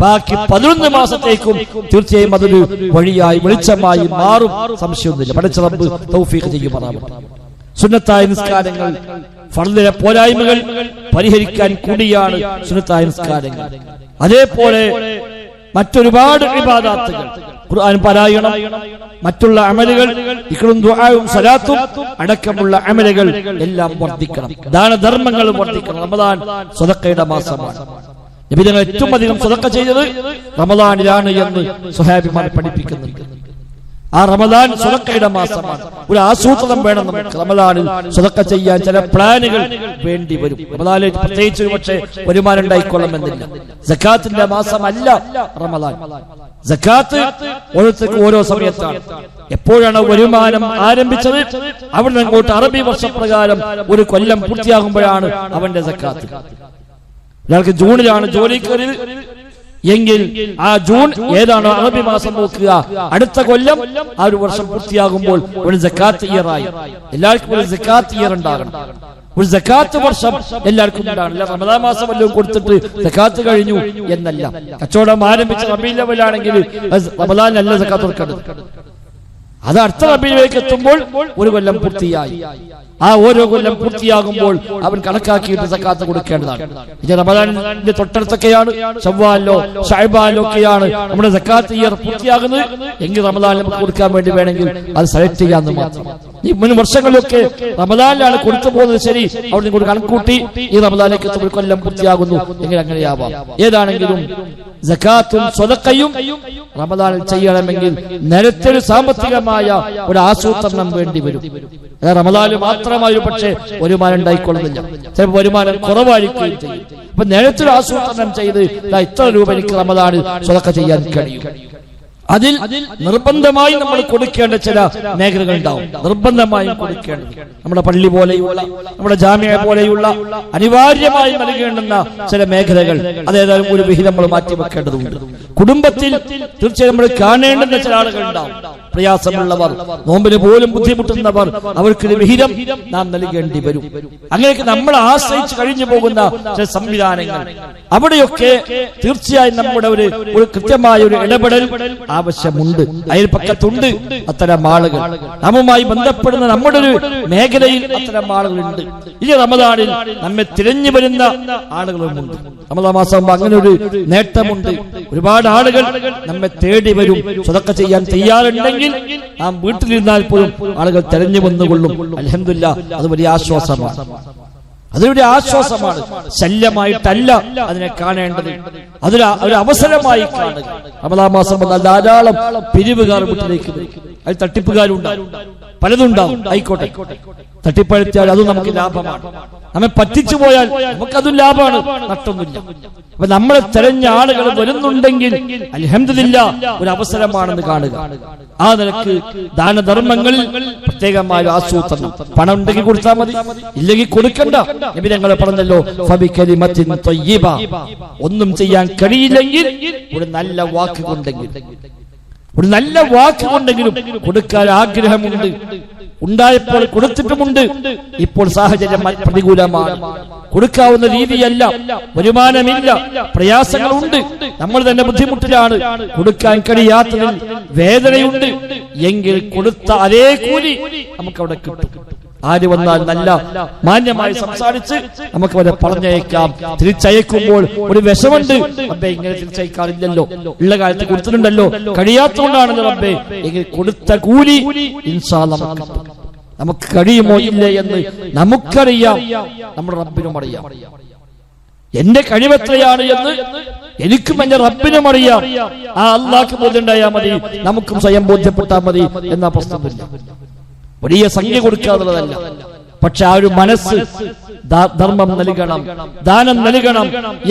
ബാക്കി 11 മാസത്തേക്കും തീർച്ചയായും അതൊരു വഴിയായി വെളിച്ചമായി മാറും. സംശയമൊന്നുമില്ല. പടച്ച റബ്ബ് തൗഫീഖ് ചെയ്യുമാറാവട്ടെ. സുന്നത്തായ നിസ്കാരങ്ങൾ, ഫർളിലെ പോരായ്മകൾ പരിഹരിക്കാൻ കൂടിയാണ് സുന്നത്തായ നിസ്കാരങ്ങൾ. അതേപോലെ മറ്റൊരുപാട് ഇബാദാത്തുകൾ, ഖുർആൻ പാരായണം, മറ്റുള്ള അമലുകൾ, ദിക്റും ദുആയും സലാത്തും അടക്കമുള്ള അമലുകൾ എല്ലാം വർദ്ധിക്കണം. ദാനധർമ്മങ്ങൾ വർദ്ധിക്കണം. റമദാൻ സദഖയുടെ മാസമാണ്. നബി തങ്ങൾ ഏറ്റവും അധികം സദഖ ചെയ്തത് റമദാനിലാണ് എന്ന് സ്വഹാബിമാർ പഠിപ്പിക്കുന്നുണ്ട്. ആ റമദാൻ സ്വതക്കയുടെ മാസമാണ്. ഒരു ആസൂത്രണം വേണം നമുക്ക്. റമദാനിൽ സ്വതക്ക ചെയ്യാൻ ചില പ്ലാനുകൾ വേണ്ടി വരും. റമദാനിൽ പ്രത്യേകിച്ച് ഒരു പക്ഷേ വരുമാനം ഉണ്ടായിക്കൊള്ളണമെന്നില്ല. സക്കാത്തിന്റെ മാസമല്ല റമദാൻ. സക്കാത്ത് ഓരോരുത്തർക്കും ഓരോ സമയത്താണ്. എപ്പോഴാണ് വരുമാനം ആരംഭിച്ചത് അവിടെ അങ്ങോട്ട് അറബി വർഷപ്രകാരം ഒരു കൊല്ലം പൂർത്തിയാകുമ്പോഴാണ് അവന്റെ സക്കാത്ത്. ഒരാൾക്ക് ജൂണിലാണ് ജോലി കയറിയത് എങ്കിൽ ആ ജൂൺ ഏതാണോ അറബി മാസം നോക്കുക, അടുത്ത കൊല്ലം ആ ഒരു വർഷം പൂർത്തിയാകുമ്പോൾ ഒരു സക്കാത്ത് ഇയർ ആയി. എല്ലാവർക്കും ഒരു സക്കാത്ത് ഇയർ ഉണ്ടാകണം. ഒരു സക്കാത്ത് വർഷം എല്ലാവർക്കും ഉണ്ടാകണം. റമദാൻ മാസം വല്ലതും കൊടുത്തിട്ട് സക്കാത്ത് കഴിഞ്ഞു എന്നല്ല. കച്ചവടം ആരംഭിച്ച റബീഉൽ അവ്വലാണെങ്കിൽ റമദാനിലല്ല സക്കാത്ത് കൊടുക്കേണ്ടത്. അത് അടുത്ത റബീഉലേക്ക് എത്തുമ്പോൾ ഒരു കൊല്ലം പൂർത്തിയായി. ആ ഓരോ കൊല്ലം പൂർത്തിയാകുമ്പോൾ അവൻ കണക്കാക്കിയിട്ട് സക്കാത്ത് കൊടുക്കേണ്ടതാണ്. ഇത് റമദാനിന്റെ തൊട്ടടുത്തൊക്കെയാണ്, ശവ്വാലിലോ ശഅബാനിലോ ഒക്കെയാണ് നമ്മുടെ സക്കാത്ത് ഇയർ പൂർത്തിയാകുന്നത് എങ്കിൽ റമദാനിൽ നമുക്ക് കൊടുക്കാൻ വേണ്ടി വേണമെങ്കിൽ അത് സെലക്ട് ചെയ്യാമെന്ന് മാത്രം. ഈ മുൻ വർഷങ്ങളിലൊക്കെ റമദാനിലാണ് കൊടുത്തു പോകുന്നത്. ശരി, അവിടെ കൂടി കണക്കൂട്ടി ഈ റമദാനിലേക്ക് എത്തുമ്പോൾ കൊല്ലം പൂർത്തിയാകുന്നു എങ്കിൽ അങ്ങനെയാവാം. ഏതാണെങ്കിലും സക്കാത്തും സ്വതക്കയും റമദാനിൽ ചെയ്യണമെങ്കിൽ നേരത്തെ ഒരു സാമ്പത്തികമായ ഒരു ആസൂത്രണം വേണ്ടി വരും. റമദാനിൽ മാത്രമായി ഒരു പക്ഷേ വരുമാനം ഉണ്ടായിക്കൊള്ളുന്നില്ല, ചിലപ്പോൾ വരുമാനം കുറവായിരിക്കുകയും ചെയ്യും. അപ്പൊ നേരത്തെ ഒരു ആസൂത്രണം ചെയ്ത് ഇത്ര രൂപ എനിക്ക് റമദാനിൽ സ്വതക്ക ചെയ്യാൻ കഴിയും. അതിൽ നിർബന്ധമായി നമ്മൾ കൊടുക്കേണ്ട ചില മേഖലകൾ ഉണ്ടാവും. നിർബന്ധമായും കൊടുക്കേണ്ടത് നമ്മുടെ പള്ളി പോലെയുള്ള നമ്മുടെ ജാമിഅ പോലെയുള്ള അനിവാര്യമായി നൽകേണ്ടുന്ന ചില മേഖലകൾ അതേതായാലും ഒരു വിഹിതം നമ്മൾ മാറ്റിവെക്കേണ്ടതുണ്ട്. കുടുംബത്തിൽ തീർച്ചയായും നമ്മൾ കാണേണ്ടുന്ന ചില ആളുകൾ ഉണ്ടാവും. പ്രയാസമുള്ളവർ, നോമ്പിന് പോലും ബുദ്ധിമുട്ടുന്നവർ, അവർക്കൊരു വിഹിതം നാം നൽകേണ്ടി വരും. അങ്ങനെയൊക്കെ നമ്മൾ ആശ്രയിച്ച് കഴിഞ്ഞു പോകുന്ന ചില സംവിധാനങ്ങൾ, അവിടെയൊക്കെ തീർച്ചയായും നമ്മുടെ ഒരു കൃത്യമായ ഒരു ഇടപെടൽ ആവശ്യമുണ്ട്. അയൽപക്കത്തുണ്ട് അത്തരം ആളുകൾ, നമ്മുമായി ബന്ധപ്പെടുന്ന നമ്മുടെ ഒരു മേഖലയിൽ അത്തരം ആളുകളുണ്ട്. ഈ റമദാനിൽ നമ്മെ തിരഞ്ഞു വരുന്ന ആളുകളുമുണ്ട്. റമദാൻ മാസം അങ്ങനെ ഒരു നേട്ടമുണ്ട്. ഒരുപാട് ആളുകൾ നമ്മെ തേടി വരും. സ്വതക്ക ചെയ്യാൻ തയ്യാറുണ്ടെങ്കിൽ നാം വീട്ടിലിരുന്നാൽ പോലും ആളുകൾ തെരഞ്ഞു വന്നുകൊള്ളും. അൽഹംദുലില്ലാഹ്, അത് വലിയ ആശ്വാസമാണ്. അതൊരു ആശ്വാസമാണ്. ശല്യമായിട്ടല്ല അതിനെ കാണേണ്ടത്, അതൊരു അവസരമായി കാണുക. റമദാൻ മാസം വന്നാൽ ധാരാളം പിരിവുകാർ വീട്ടിലേക്ക് വരും. അത് തട്ടിപ്പുകാരുണ്ടാവും, പലതുണ്ടാവും. ആയിക്കോട്ടെ, തട്ടിപ്പഴുത്തിയാൽ അതും നമുക്ക് ലാഭമാണ്. നമ്മെ പറ്റിച്ചു പോയാൽ നമുക്കതും ലാഭമാണ്, നഷ്ടമൊന്നുമില്ല. അപ്പൊ നമ്മളെ തെരഞ്ഞ ആളുകൾ വരുന്നുണ്ടെങ്കിൽ അൽഹംദുലില്ലാഹ് ഒരു അവസരമാണെന്ന് കാണുക. ആ നിലക്ക് ദാനധർമ്മങ്ങളിൽ പ്രത്യേകമായ ആസൂത്രണം. പണം ഉണ്ടെങ്കിൽ കൊടുത്താൽ മതി, ഇല്ലെങ്കിൽ കൊടുക്കണ്ട. നബി ഞങ്ങൾ പറഞ്ഞല്ലോ, ഫബികലിമത്തിൻ ത്വയ്യിബ, ഒന്നും ചെയ്യാൻ കഴിയില്ലെങ്കിൽ ഒരു നല്ല വാക്ക് കൊണ്ടെങ്കിൽ, ഒരു നല്ല വാക്ക് കൊണ്ടെങ്കിലും കൊടുക്കാൻ ആഗ്രഹമുണ്ട്. ഉണ്ടായപ്പോൾ കൊടുത്തിട്ടുമുണ്ട്. ഇപ്പോൾ സാഹചര്യം പ്രതികൂലമാണ്, കൊടുക്കാവുന്ന രീതിയല്ല, വരുമാനമില്ല, പ്രയാസങ്ങളുണ്ട്, നമ്മൾ തന്നെ ബുദ്ധിമുട്ടിലാണ്, കൊടുക്കാൻ കഴിയാത്തതിൽ വേദനയുണ്ട് എങ്കിൽ കൊടുത്ത അതേ കൂലി നമുക്കവിടെ കിട്ടും. ആര് വന്നാൽ നല്ല മാന്യമായി സംസാരിച്ച് നമുക്ക് അവരെ പറഞ്ഞയക്കാം. തിരിച്ചയക്കുമ്പോൾ ഒരു വിഷമുണ്ട്, റബ്ബേ ഇങ്ങനെ തിരിച്ചയക്കാറില്ലല്ലോ, ഉള്ള കാലത്ത് കൊടുത്തിട്ടുണ്ടല്ലോ, കഴിയാത്തതുകൊണ്ടാണല്ലോ റബ്ബേ, എങ്കിൽ കൊടുത്ത കൂലി ഇൻഷാ അല്ലാഹ് നമുക്ക് കഴിയുമോ ഇല്ലേ എന്ന് നമുക്കറിയാം, നമ്മുടെ റബ്ബിനും അറിയാം. എന്റെ കഴിവെത്രയാണ് എന്ന് എനിക്കും എന്റെ റബ്ബിനും അറിയാം. ആ അല്ലാഹ്ക്ക് ബോധ്യമുണ്ടായാൽ മതി, നമുക്കും സ്വയം ബോധ്യപ്പെട്ടാൽ മതി എന്ന പ്രശ്നമില്ല. വലിയ സംഖ്യ കൊടുക്കാതുള്ളതല്ല, പക്ഷെ ആ ഒരു മനസ്സ്, ധർമ്മം നൽകണം, ദാനം നൽകണം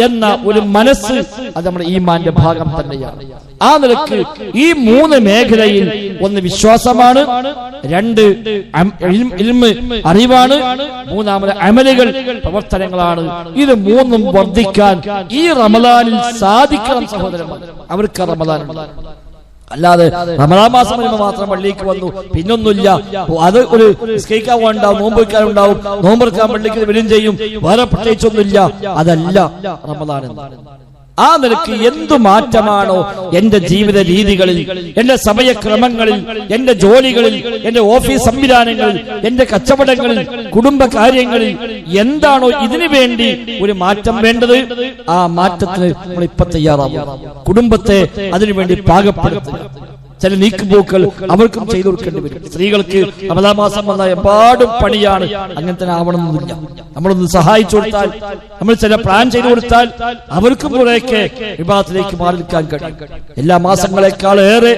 എന്ന ഒരു മനസ്സ്, അത് നമ്മുടെ ഈമാന്റെ ഭാഗം തന്നെയാണ്. ആ നിലക്ക് ഈ മൂന്ന് മേഖലയിൽ ഒന്ന് വിശ്വാസമാണ്, രണ്ട് ഇൽമ് അറിവാണ്, മൂന്നാമത് അമലുകൾ പ്രവർത്തനങ്ങളാണ്. ഇത് മൂന്നും വർദ്ധിക്കാൻ ഈ റമദാനിൽ സാധിക്കണം സഹോദരന്മാർ. അവർക്ക് റമദാൻ അല്ലാതെ റമദാൻ മാസം വരുമ്പോൾ മാത്രം പള്ളിക്ക് വന്നു പിന്നൊന്നുമില്ല, അത് ഒരു നിസ്കരിക്കാൻ ഉണ്ടാവും, നോമ്പ് വയ്ക്കാനുണ്ടാവും, നോമ്പെടുക്കാൻ പള്ളിക്ക് വരും ചെയ്യും, വേറെ പ്രത്യേകിച്ചൊന്നുമില്ല. അതല്ല റമദാൻ. ആ നിലയ്ക്ക് എന്തു മാറ്റമാണോ എന്റെ ജീവിത രീതികളിൽ, എന്റെ സമയക്രമങ്ങളിൽ, എന്റെ ജോലികളിൽ, എന്റെ ഓഫീസ് സംവിധാനങ്ങളിൽ, എന്റെ കച്ചവടങ്ങളിൽ, കുടുംബ കാര്യങ്ങളിൽ എന്താണോ ഇതിനു വേണ്ടി ഒരു മാറ്റം വേണ്ടത്, ആ മാറ്റത്തിന് നമ്മൾ ഇപ്പൊ തയ്യാറാവും. കുടുംബത്തെ അതിനുവേണ്ടി പാകപ്പെടുത്തുക. ചില നീക്കുപോക്കൾ അവർക്കും ചെയ്തു കൊടുക്കേണ്ടി വരും. സ്ത്രീകൾക്ക് റമദാൻ മാസം വന്നാൽ എമ്പാടും പണിയാണ്. അങ്ങനെ തന്നെ ആവണമെന്നില്ല. നമ്മളൊന്ന് സഹായിച്ചു കൊടുത്താൽ, നമ്മൾ ചില പ്ലാൻ ചെയ്തു കൊടുത്താൽ അവർക്കും കുറേയൊക്കെ വിഭാഗത്തിലേക്ക് മാറി നിൽക്കാൻ കഴിയും. എല്ലാ മാസങ്ങളെക്കാൾ ഏറെ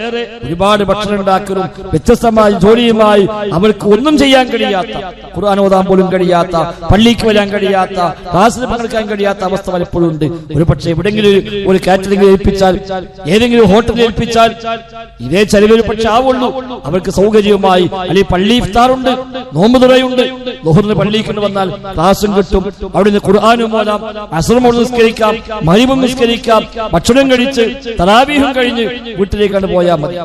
ഒരുപാട് ഭക്ഷണം ഉണ്ടാക്കലും വ്യത്യസ്തമായ ജോലിയുമായി അവർക്ക് ഒന്നും ചെയ്യാൻ കഴിയാത്ത, ഖുർആൻ ഓതാൻ പോലും കഴിയാത്ത, പള്ളിക്ക് വരാൻ കഴിയാത്ത, ക്ലാസ്സിൽ പങ്കെടുക്കാൻ കഴിയാത്ത അവസ്ഥ പലപ്പോഴും ഉണ്ട്. ഒരു പക്ഷേ എവിടെയെങ്കിലും ഒരു കാറ്ററിംഗ് ഏൽപ്പിച്ചാൽ, ഏതെങ്കിലും ഹോട്ടലിൽ ഏൽപ്പിച്ചാൽ ഇതേ ചെലവിൽ പക്ഷെ ആവുള്ളൂ. അവർക്ക് സൗകര്യമായി അല്ലെങ്കിൽ പള്ളി ഇഫ്താറുണ്ട്, നോമ്പ് തുറയുണ്ട്, ളുഹറിന് പള്ളിക്ക് വന്നാൽ ക്ലാസും കിട്ടും, അവിടുന്ന് ഖുർആനും ഓതാം, അസ്റും നിസ്കരിക്കാം, മഗ്‌രിബും നിസ്കരിക്കാം, ഭക്ഷണം കഴിച്ച് തറാവീഹും കഴിഞ്ഞ് വീട്ടിലേക്കാണ് പോയാൽ മതി.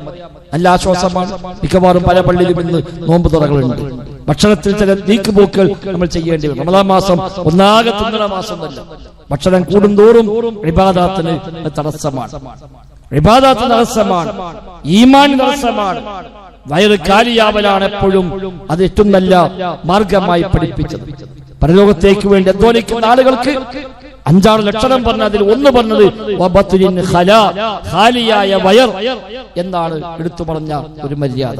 നല്ല ആശ്വാസമാണ്. മിക്കവാറും പല പള്ളിയിലും ഇന്ന് നോമ്പ് തുറകളുണ്ട്. ഭക്ഷണത്തിൽ ചില നീക്കുപോക്കുകൾ നമ്മൾ ചെയ്യേണ്ടി വരും. റമദാൻ മാസം ഒന്നാകെ തിന്നണ മാസമല്ല. ഭക്ഷണം കൂടുന്തോറും ഇബാദത്തിന് തടസ്സമാണ്, ഇബാദത്ത് തടസ്സമാണ്, ഈമാൻ തടസ്സമാണ്. വയറ് കാലിയാവലാണ് എപ്പോഴും അത് ഏറ്റവും നല്ല മാർഗമായി പഠിപ്പിച്ചത്. പരലോകത്തേക്ക് വേണ്ടി അധ്വാനിക്കുന്ന ആളുകൾക്ക് 5-6 ലക്ഷണം പറഞ്ഞ അതിൽ ഒന്ന് പറഞ്ഞത് ഖാലിയായ വയർ എന്നാണ് എടുത്തു പറഞ്ഞ ഒരു മര്യാദ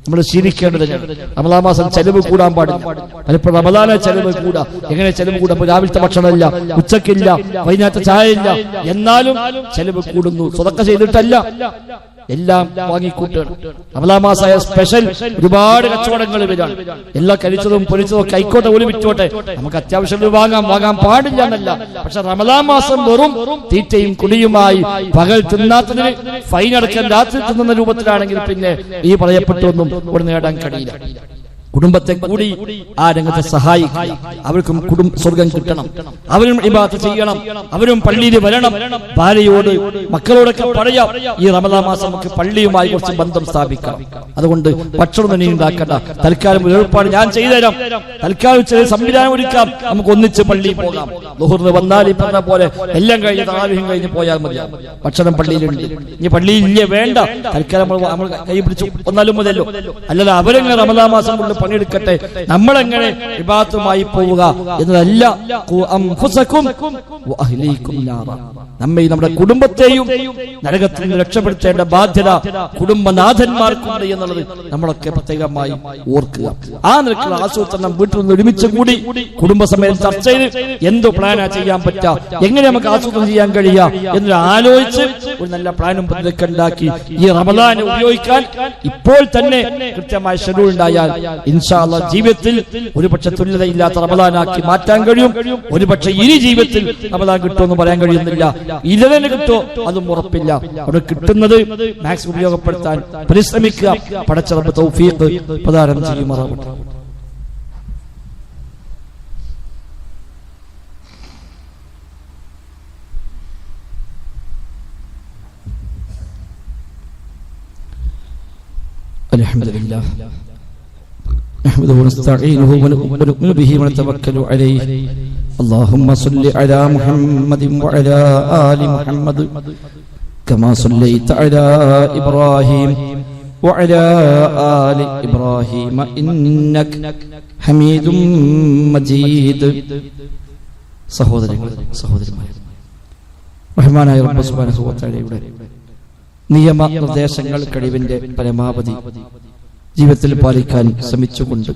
നമ്മൾ ശീലിക്കേണ്ടതാണ്. റമദാൻ മാസം ചെലവ് കൂടാൻ പാടില്ല. പലപ്പോഴും റമദാനെ ചെലവ് കൂടാ. എങ്ങനെ ചെലവ് കൂടാ? രാവിലത്തെ ഭക്ഷണമില്ല, ഉച്ചക്കില്ല, വൈകുന്നേരത്തെ ചായ ഇല്ല, എന്നാലും ചെലവ് കൂടുന്നു. സ്വതക്ക ചെയ്തിട്ടല്ല, എല്ലാം വാങ്ങിക്കൂട്ടുകയാണ്. റമദാൻ മാസമായ സ്പെഷ്യൽ ഒരുപാട് കച്ചവടങ്ങൾ വരികയാണ്. എല്ലാം കരിച്ചതും പൊരിച്ചതും ഒക്കെ ആയിക്കോട്ടെ, ഒരു വിറ്റോട്ടെ, നമുക്ക് അത്യാവശ്യം വാങ്ങാൻ പാടില്ല എന്നല്ല. പക്ഷെ റമദാൻ മാസം വെറും തീറ്റയും കുടിയുമായി പകൽ തിന്നാത്തതിന് ഫൈൻ അടക്കാൻ രാത്രി തിന്നുന്ന രൂപത്തിലാണെങ്കിൽ പിന്നെ ഈ പറയപ്പെട്ടൊന്നും ഇവിടെ നേടാൻ കഴിയില്ല. കുടുംബത്തെ കൂടി ആ രംഗത്തെ സഹായിക്കുക. അവർക്കും സ്വർഗം കിട്ടണം, അവരും ഇബാദത്ത് ചെയ്യണം, അവരും പള്ളിയിൽ വരണം. ഭാര്യയോട് മക്കളോടൊക്കെ പറയാം, ഈ റമദാൻ മാസം നമുക്ക് പള്ളിയുമായി കുറച്ച് ബന്ധം സ്ഥാപിക്കാം. അതുകൊണ്ട് ഭക്ഷണം തന്നെ ഉണ്ടാക്കണ്ട, തൽക്കാലം ഒരു ഏർപ്പാട് ഞാൻ ചെയ്തുതരാം, തൽക്കാലം ചെറിയ സംവിധാനം ഒരുക്കാം, നമുക്ക് ഒന്നിച്ച് പള്ളിയിൽ പോകാം. ളുഹറിന് വന്നാൽ ഈ പറഞ്ഞ പോലെ എല്ലാം കഴിഞ്ഞ് തറാവീഹും കഴിഞ്ഞ് പോയാൽ മതി. ഭക്ഷണം പള്ളിയിലുണ്ട്, ഇനി പള്ളിയിൽ ഇല്ലേ വേണ്ട, തൽക്കാലം നമ്മൾ കൈ പിടിച്ചു ഒന്നാലും മതിയല്ലോ. അല്ലാതെ അവരെങ്ങനെ റമദാൻ മാസം കൊണ്ട് പണിയെടുക്കട്ടെ, നമ്മളെങ്ങനെ ഇബാദത്തുമായി പോവുക എന്നതല്ല. നമ്മെ നമ്മുടെ കുടുംബത്തെയും നരകത്തിൽ നിന്ന് രക്ഷപ്പെടുത്തേണ്ട ബാധ്യത കുടുംബനാഥന്മാർക്കുണ്ട് എന്നുള്ളത് നമ്മളൊക്കെ പ്രത്യേകമായി ഓർക്കുക. ആ നിലക്കുള്ള ആസൂത്രണം വീട്ടിൽ നിന്ന് ഒരുമിച്ച് കൂടി കുടുംബസമേതം ചർച്ച ചെയ്ത് എന്ത് പ്ലാനാ ചെയ്യാൻ പറ്റുക, എങ്ങനെ നമുക്ക് ആസൂത്രണം ചെയ്യാൻ കഴിയുക എന്ന് ആലോചിച്ച് ഒരു നല്ല പ്ലാനും പദ്ധതിയൊക്കെ ഉണ്ടാക്കി ഈ റമദാൻ ഉപയോഗിക്കാൻ ഇപ്പോൾ തന്നെ കൃത്യമായ ഷെഡ്യൂൾ ഉണ്ടായാൽ ഇൻഷാ അല്ലാഹ് ജീവിതത്തിൽ ഒരുപക്ഷെ തുല്യതയില്ലാത്ത റമദാനാക്കി മാറ്റാൻ കഴിയും. ഒരുപക്ഷെ ഇനി ജീവിതത്തിൽ റമദാൻ കിട്ടുമെന്ന് പറയാൻ കഴിയുന്നില്ല, ഇല്ലെന്നെ കിട്ടോ അതും ഉറപ്പില്ല. അവിടെ കിട്ടുന്നത് മാക്സിമം ഉപയോഗപ്പെടുത്താൻ പരിശ്രമിക്കുക. പടച്ച റബ്ബ് തൗഫീഖ് പ്രദാനം ചെയ്യുമാറാവട്ടെ. അൽഹംദുലില്ലാഹ് نحمده ونستعينه ونؤمن به ونتوكل عليه اللهم صل على محمد وعلى آل محمد كما صليت على إبراهيم وعلى آل إبراهيم إنك حميد مجيد. സഹോദരന്മാരെ, റഹ്മാനായ റബ്ബ് സുബ്ഹാനഹു വ തആലയുടെ നിയമ നിർദ്ദേശങ്ങൾ കഴിവിന്റെ പരമാവധി ജീവിതത്തിൽ പാലിക്കാൻ ശ്രമിച്ചുകൊണ്ട്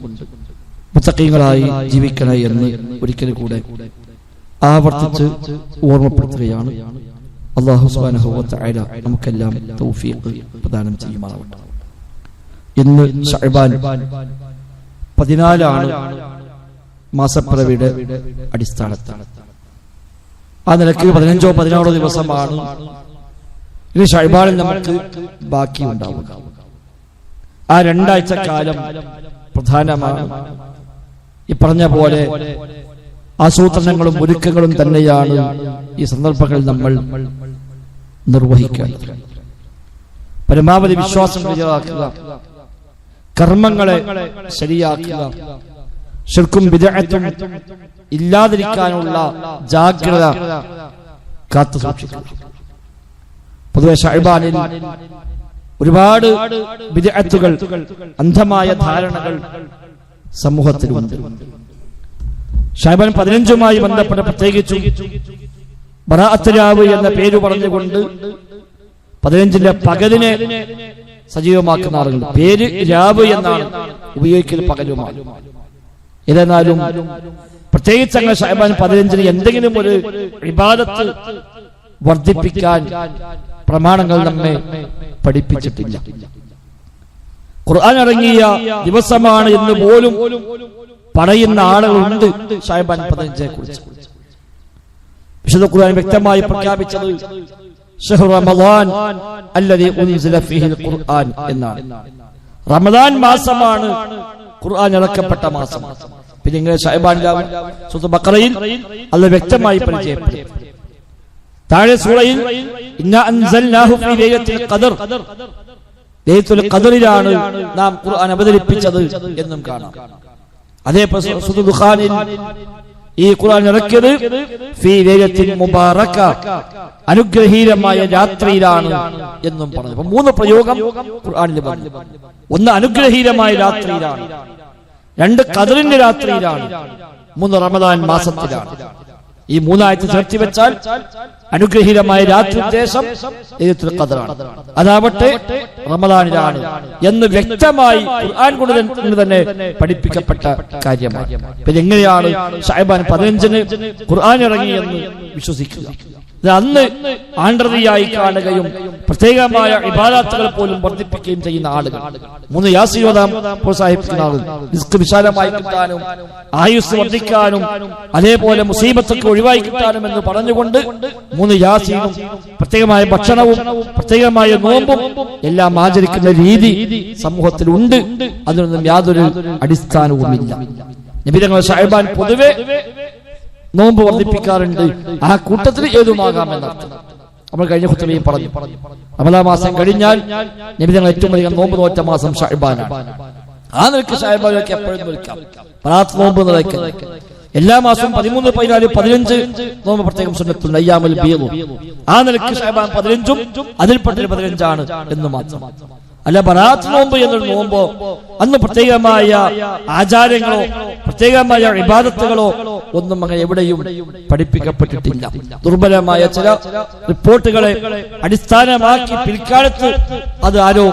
മുത്തഖീങ്ങളായി ജീവിക്കണേ എന്ന് ഒരിക്കൽ കൂടെ ആവർത്തിച്ച് ഓർമ്മപ്പെടുത്തുകയാണ്. അല്ലാഹു സുബ്ഹാനഹു വ തആല നമുക്കെല്ലാം തൗഫീഖ് പ്രദാനം ചെയ്യുമാറാവട്ടെ. ഇന്ന് ശഅബാൻ 14 മാസപ്പിറവിയുടെ അടിസ്ഥാനത്തിൽ ആ നിലയ്ക്ക് 15-16 ദിവസമാണ് ഇനി ശഅബാനിൽ നമുക്ക് ബാക്കിയുണ്ടാവുക. ആ 2 ആഴ്ച കാലം പ്രധാനമാണ്. ഈ പറഞ്ഞ പോലെ ആസൂത്രണങ്ങളും ഒരുക്കങ്ങളും തന്നെയാണ് ഈ സന്ദർഭങ്ങളിൽ നമ്മൾ നിർവഹിക്കേണ്ടത്. പരമാവധി വിശ്വാസം ശരിയാക്കുക, കർമ്മങ്ങളെ ശരിയാക്കുക, ശിർക്കും ബിദ്അത്തും ഇല്ലാതിരിക്കാനുള്ള ജാഗ്രത കാത്തു സൂക്ഷിക്കുക. പൊതുവെ ശഅബാനിൽ ഒരുപാട് ബിദ്അത്തുകൾ, അന്ധമായ ധാരണകൾ സമൂഹത്തിലുണ്ട്. ശഅബാൻ 15 ബന്ധപ്പെട്ട പ്രത്യേകിച്ചും ബറാഅത്ത് രാവ് എന്ന പേര് പറഞ്ഞുകൊണ്ട് 15-ന്റെ പകലിനെ സജീവമാക്കുന്ന ആളുകൾ. പേര് രാവ് എന്നാണ് ഉപയോഗിക്കൽ, പകലുമാണ്. ഏതെന്നാലും പ്രത്യേകിച്ച് അങ്ങനെ ശഅബാൻ 15-ന് എന്തെങ്കിലും ഒരു ഇബാദത്ത് വർദ്ധിപ്പിക്കാൻ പ്രമാണങ്ങൾ നമ്മെ പഠിപ്പിച്ചിട്ടില്ല. ഖുർആൻ ഇറങ്ങിയ ദിവസമാണ് എന്ന് പോലും പറയുന്ന ആളുകളുണ്ട് ശഅബാൻ 15-നെ കുറിച്ച്. വിശുദ്ധ ഖുർആൻ വ്യക്തമായി പ്രഖ്യാപിച്ചത് ശഹ്റു റമളാൻ അല്ലദീ ഉൻസില ഫീഹിൽ ഖുർആൻ എന്നാണ്. റമദാൻ മാസമാണ് ഖുർആൻ ഇറക്കപ്പെട്ട മാസം. പിന്നെ ഇങ്ങനെ ശഅബാൻ സൂറത്തുൽ ബഖറയിൽ അല്ലാഹു വ്യക്തമായി പരിചയപ്പെടുത്തി. താഴെ സൂറയിൽ ഇന്നാ അൻസൽനാഹു ഫീ ലൈലത്തുൽ ഖദർ, ലൈലത്തുൽ ഖദറിലാണ് നാം ഖുർആൻ അവതരിപ്പിച്ചത് എന്നും കാണാം. അതേപോലെ സൂറത്തുൽ ദുഖാനിൽ ഈ ഖുർആൻ ഇറക്കിയത് ഫീ ലൈലത്തിൻ മുബാറക, അനുഗ്രഹീതമായ രാത്രിയിലാണ് എന്നും പറഞ്ഞു. അപ്പോൾ 3 പ്രയോഗം ഖുർആനിൽ പറഞ്ഞു. ഒന്ന് അനുഗ്രഹീതമായ രാത്രിയിലാണ്, 2 ഖദറിന്റെ രാത്രിയിലാണ്, 3 റമദാൻ മാസത്തിലാണ്. ഈ 3 ആയത്ത് ചേർത്തി വെച്ചാൽ അനുഗ്രഹീതമായ രാത്രി ഉദ്ദേശം ലൈലത്തുൽ ഖദറാണ്, അതാവട്ടെ റമദാനിലാണ് എന്ന് വ്യക്തമായി ഖുർആൻ കൊണ്ട് തന്നെ പഠിപ്പിക്കപ്പെട്ട കാര്യമാണ്. പിന്നെ എങ്ങനെയാണ് ശഅബാൻ 15-ന് ഖുർആൻ ഇറങ്ങിയെന്ന് വിശ്വസിക്കുക? അന്ന് ആണ്ടറിയായി കാണുകയും പ്രത്യേകമായ ഇബാദത്തുകൾ പോലും വർദ്ധിപ്പിക്കുകയും ചെയ്യുന്ന ആളുകൾ, 3 യാസീൻ ഓതാൻ പ്രോത്സാഹിപ്പിക്കുന്ന ആളുകൾ, റിസ്ക് വിശാലമായി കിട്ടാനും ആയുസ് വർദ്ധിക്കാനും അതേപോലെ മുസീബത്തൊക്കെ ഒഴിവായി കിട്ടാനും എന്ന് പറഞ്ഞുകൊണ്ട് 3 യാസീനും പ്രത്യേകമായ ഭക്ഷണവും പ്രത്യേകമായ നോമ്പും എല്ലാം ആചരിക്കുന്ന രീതി സമൂഹത്തിലുണ്ട്. അതിനൊന്നും യാതൊരു അടിസ്ഥാനവുമില്ല. നബി തങ്ങൾ ശഅബാൻ പൊതുവെ നോമ്പ് വർദ്ധിപ്പിക്കാറുണ്ട്. ആ കൂട്ടത്തിൽ ഏതുമാകാമെന്നർത്ഥം നമ്മൾ കഴിഞ്ഞ ഖുത്ബയിൽ പറഞ്ഞു. റമദാൻ മാസം കഴിഞ്ഞാൽ നബി തങ്ങൾ ഏറ്റവും അധികം നോമ്പ് നോറ്റ മാസം ശഅബാനാണ്. ആ നിലയ്ക്ക് ശഅബാനൊക്കെ എപ്പോഴും നിൽക്കാം. പറാത്ത് നോമ്പ് നിലയ്ക്ക് എല്ലാ മാസവും 13, 14, 15 നോമ്പ് പ്രത്യേകം സുന്നത്തുണ്ട്, അയ്യാമുൽ ബീദ്. ആ നിലയ്ക്ക് ശഅബാൻ 15-ഉം അതിൽപ്പെട്ടൊരു 15-ആണ് എന്ന് മാത്രം. അല്ല ബറാത്ത് നോമ്പ് എന്നൊരു നോമ്പോ അന്ന് പ്രത്യേകമായ ആചാരങ്ങളോ പ്രത്യേകമായ ഇബാദത്തുകളോ ഒന്നും അങ്ങനെ എവിടെയും പഠിപ്പിക്കപ്പെട്ടിട്ടില്ല. ദുർബലമായ ചില റിപ്പോർട്ടുകളെ അടിസ്ഥാനമാക്കി പിൽക്കാലത്ത് അത് ആരോ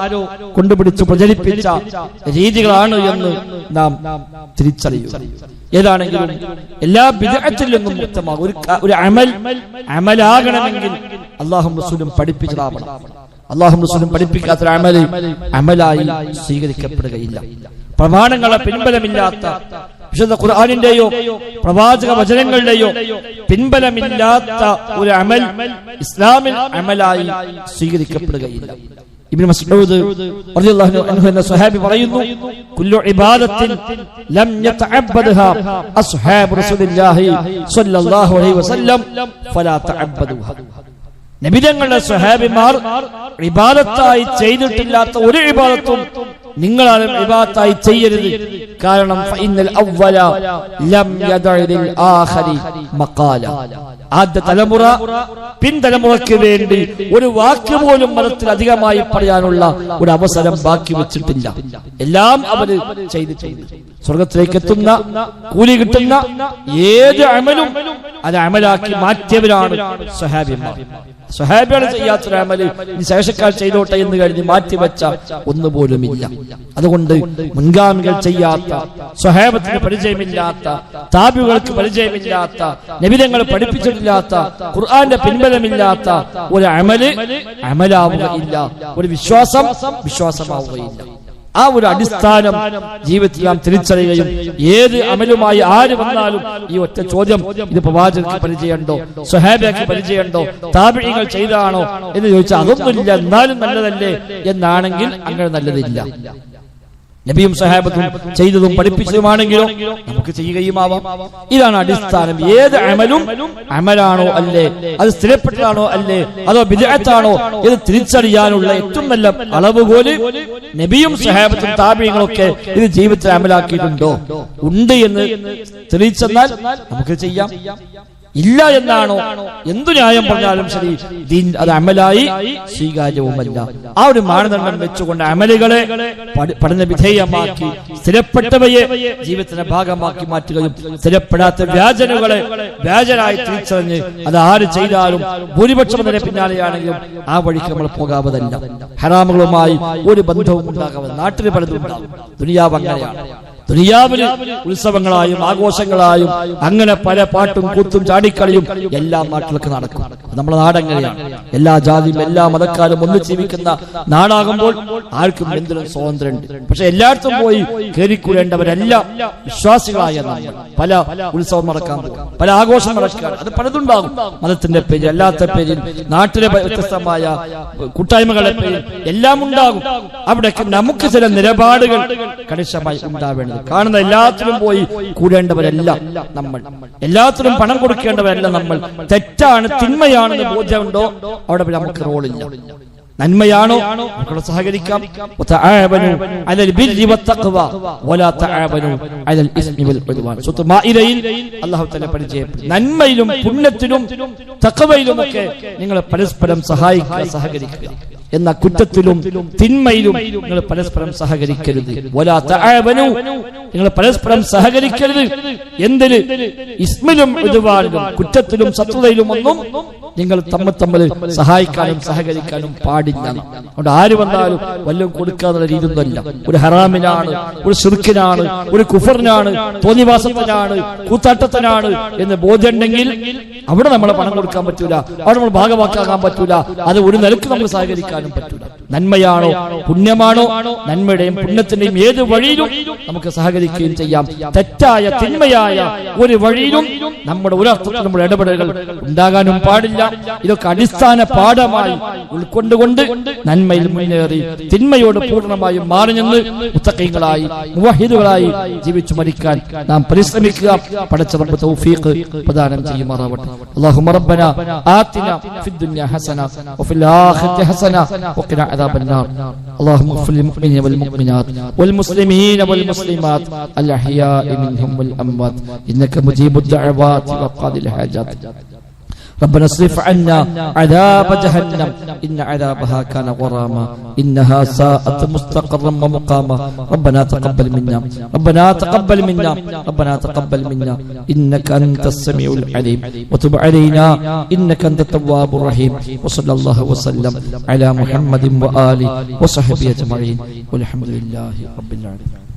കൊണ്ടുപിടിച്ച് പ്രചരിപ്പിച്ച രീതികളാണ് എന്ന് നാം തിരിച്ചറിയുക. ഏതാണെങ്കിലും എല്ലാ ബിദ്അത്തിൽ നിന്നും മുക്തമാകും. ഒരു അമലാകണമെങ്കിൽ അല്ലാഹുവും റസൂലും പഠിപ്പിച്ചതാവണം. അല്ലാഹുവും റസൂലും പഠിപ്പിക്കാത്ത അമലായി സ്വീകരിക്കപ്പെടുകയില്ല. പ്രമാണങ്ങളെ പിൻബലമില്ലാത്ത വിശുദ്ധ ഖുർആനിന്റെയോ പ്രവാചക വചനങ്ങളുടെയോ പിൻബലമില്ലാത്ത ഒരു അമൽ ഇസ്ലാമിൽ അമലായി സ്വീകരിക്കപ്പെടുകയില്ല. ഇബ്നു മസ്ഊദ് റളിയല്ലാഹു അൻഹു എന്ന സ്വഹാബി പറയുന്നു, കുല്ലു ഇബാദത്തിൻ ലം യതഅബ്ബദ്ഹാ അസ്ഹാബു റസൂലില്ലാഹി സ്വല്ലല്ലാഹു അലൈഹി വസല്ലം ഫലാ തഅബ്ബദുഹാ. നബിതങ്ങളുടെ സ്വഹാബിമാർ ഇബാദത്തായി ചെയ്തിട്ടില്ലാത്ത ഒരു ഇബാദത്തും നിങ്ങളാലും ഇബാദത്തായി ചെയ്യരുത്. കാരണം ഫഇന്നൽ അവ്വല ലം യദഇൽ ആഖിരി മഖാല. ആദ്യ തലമുറ പിൻതലമുറയ്ക്ക് വേണ്ടി ഒരു വാക്ക് പോലും മതത്തിൽ അധികമായി പറയാനുള്ള ഒരു അവസരം ബാക്കി വെച്ചിട്ടില്ല. എല്ലാം അവര് ചെയ്തിട്ടുണ്ട്. സ്വർഗത്തിലേക്ക് എത്തുന്ന കൂലി കിട്ടുന്ന ഏത് അമലും അത് അമലാക്കി മാറ്റിയവരാണ് സ്വഹാബിമാർ. സ്വഹാബികൾ ചെയ്യാത്തൊരു അമല് ഇനി ശേഷക്കാർ ചെയ്തോട്ടെ എന്ന് കഴിഞ്ഞ് മാറ്റിവെച്ച ഒന്നുപോലുമില്ല. അതുകൊണ്ട് മുൻഗാമികൾ ചെയ്യാത്ത, സ്വഹാബത്തിന് പരിചയമില്ലാത്ത, താബികൾക്ക് പരിചയമില്ലാത്ത, നബിതങ്ങൾ പഠിപ്പിച്ചിട്ടില്ലാത്ത, ഖുർആന്റെ പിൻബലമില്ലാത്ത ഒരു അമല് അമലാവുകയില്ല, ഒരു വിശ്വാസം വിശ്വാസമാവുകയില്ല. ആ ഒരു അടിസ്ഥാനം ജീവിതത്തിൽ നാം തിരിച്ചറിയുകയും ഏത് അമലുമായി ആര് വന്നാലും ഈ ഒറ്റ ചോദ്യം, ഇത് പ്രവാചകർക്ക് പരിചയമുണ്ടോ, സ്വഹാബിക്ക് പരിചയമുണ്ടോ, താബിഈങ്ങൾ ചെയ്താണോ എന്ന് ചോദിച്ചാൽ അതൊന്നുമില്ല, എന്നാലും നല്ലതല്ലേ എന്നാണെങ്കിൽ അങ്ങനെ നല്ലതില്ല. നബിയും സഹാബത്തും ചെയ്തതും പഠിപ്പിച്ചതുമാണെങ്കിലോ നമുക്ക് ചെയ്യുകയുമാവാം. ഇതാണ് അടിസ്ഥാനം. ഏത് അമലും അമലാണോ അല്ലേ, അത് സ്ഥിരപ്പെട്ടതാണോ അല്ലേ, അതോ ബിദ്അത്താണോ ഇത് തിരിച്ചറിയാനുള്ള ഏറ്റവും നല്ല അളവുകോല് നബിയും സഹാബത്തും താബിഈങ്ങളൊക്കെ ഇത് ജീവിതത്തിൽ അമലാക്കിയിട്ടുണ്ടോ, ഉണ്ട് എന്ന് തെളിയിച്ചെന്നാൽ നമുക്ക് ചെയ്യാം. ഇല്ല എന്നാണോ എന്തു ന്യായം പറഞ്ഞാലും ശരി ദീൻ അത് അമലായി സ്വീകാര്യവുമല്ല. ആ ഒരു മാനദണ്ഡം വെച്ചുകൊണ്ട് അമലുകളെ പഠന വിധേയമാക്കി സ്ഥിരപ്പെട്ടവയെ ജീവിതത്തിന്റെ ഭാഗമാക്കി മാറ്റുകയും സ്ഥിരപ്പെടാത്ത വ്യാജനുകളെ വ്യാജനായി തിരിച്ചറിഞ്ഞ് അത് ആര് ചെയ്താലും ഭൂരിപക്ഷം അതിന്റെ പിന്നാലെയാണെങ്കിലും ആ വഴിക്ക് നമ്മൾ പോകാവതല്ല. ഹറാമുകളുമായി ഒരു ബന്ധവും ഉണ്ടാകാതെ നാട്ടിൽ പലതും ഉണ്ടാകും. ദുനിയാവ് അങ്ങനെയാണ്. ദുനിയാവില് ഉത്സവങ്ങളായും ആഘോഷങ്ങളായും അങ്ങനെ പല പാട്ടും കൂത്തും ചാടിക്കളിയും എല്ലാം നാട്ടിലൊക്കെ നടക്കും. നമ്മുടെ നാടെങ്ങനെയാണ്? എല്ലാ ജാതിയും എല്ലാ മതക്കാരും ഒന്ന് ജീവിക്കുന്ന നാടാകുമ്പോൾ ആർക്കും എന്തിനും സ്വാതന്ത്ര്യമുണ്ട്. പക്ഷെ എല്ലായിടത്തും പോയി കയറിക്കൂടേണ്ടവരെല്ലാം വിശ്വാസികളായ നമ്മൾ പല ഉത്സവം നടക്കാൻ പോകും, പല ആഘോഷം നടക്കാൻ, അത് പലതുണ്ടാകും. മതത്തിന്റെ പേരിൽ, അല്ലാത്ത പേരിൽ, നാട്ടിലെ വ്യത്യസ്തമായ കൂട്ടായ്മകളുടെ പേരിൽ എല്ലാം ഉണ്ടാകും. അവിടേക്ക് നമുക്ക് ചില നിലപാടുകൾ കണിശമായി ഉണ്ടാവേണ്ടത്. കാണുന്ന എല്ലാത്തിലും പോയി കൂടേണ്ടവരല്ല നമ്മൾ, എല്ലാത്തിനും പണം കൊടുക്കേണ്ടവരല്ല നമ്മൾ. തെറ്റാണ് തിന്മയാണെന്ന് ബോധ്യമുണ്ടോ അവിടെ നമുക്ക് റോളില്ല. നന്മയാണോ മക്കളെ സഹകരിക്കാം. നന്മയിലും പുണ്യത്തിലും തഖ്വയിലും ഒക്കെ നിങ്ങൾ പരസ്പരം സഹകരിക്കുക. എന്ന കുറ്റത്തിലും തിന്മയിലും നിങ്ങൾ പരസ്പരം സഹകരിക്കരുത്. നിങ്ങൾ പരസ്പരം സഹകരിക്കരുത്. എന്തിന്? ഇസ്മിലും ഉദ്വാനിലും കുറ്റത്തിലും ശത്രുതയിലും ഒന്നും നിങ്ങൾ തമ്മിൽ സഹായിക്കാനും സഹകരിക്കാനും പാടില്ല. അതുകൊണ്ട് ആര് വന്നാലും വല്ലതും കൊടുക്കാന്നുള്ള രീതിയൊന്നുമല്ല. ഒരു ഹറാമിനാണ്, ഒരു ശിർക്കിനാണ്, ഒരു കുഫറിനാണ്, തോന്നിവാസത്തിനാണ്, കൂത്താട്ടത്തിനാണ് എന്ന് ബോധ്യമുണ്ടെങ്കിൽ അവിടെ നമ്മൾ പണം കൊടുക്കാൻ പറ്റൂല, അവിടെ നമ്മൾ ഭാഗമാക്കാൻ പറ്റൂല. അത് ഒരു നിലക്ക് നമ്മൾ സഹകരിക്കാനും പറ്റൂല. നന്മയാണോ പുണ്യമാണോ, നന്മയുടെയും പുണ്യത്തിന്റെയും ഏത് വഴിയിലും നമുക്ക് സഹകരിക്കുകയും ചെയ്യാം. തെറ്റായ തിന്മയായ ഒരു വഴിയിലും നമ്മുടെ ഒരർത്ഥത്തിൽ നമ്മുടെ ഇടപെടലുകൾ ഉണ്ടാകാനും പാടില്ല. ഇതൊക്കെ അടിസ്ഥാന പാഠമായി ഉൾക്കൊണ്ടുകൊണ്ട് നന്മയിൽ മുന്നേറി തിന്മയോട് പൂർണ്ണമായും മാറി നിന്ന് മുത്തഖീങ്ങളായി മുവഹിദുകളായി ജീവിച്ചു മരിക്കാൻ നാം പരിശ്രമിക്കുക. പടച്ച റബ്ബ് തൗഫീഖ് പ്രദാനം ചെയ്യുമാറാവട്ടെ. അല്ലാഹുമ്മ റബ്ബനാ ആതിനാ ഫിദ് ദുനിയാ ഹസന വഫിൽ ആഖിറതി ഹസന വഖിനാ അദാബൻ നാർ. اللهم اغفر للمؤمنين والمؤمنات والمسلمين والمسلمات الأحياء منهم والأموات إنك مجيب الدعوات وقاضي الحاجات. ربنا اصرف عنا عذاب جهنم إن عذابها كان غراما إنها ساءت مستقرا ومقاما. ربنا تقبل منا ربنا تقبل منا ربنا تقبل منا إنك أنت السميع العليم وتب علينا إنك أنت التواب الرحيم. وصلى الله وسلم على محمد وآله وصحبه أجمعين والحمد لله رب العالمين.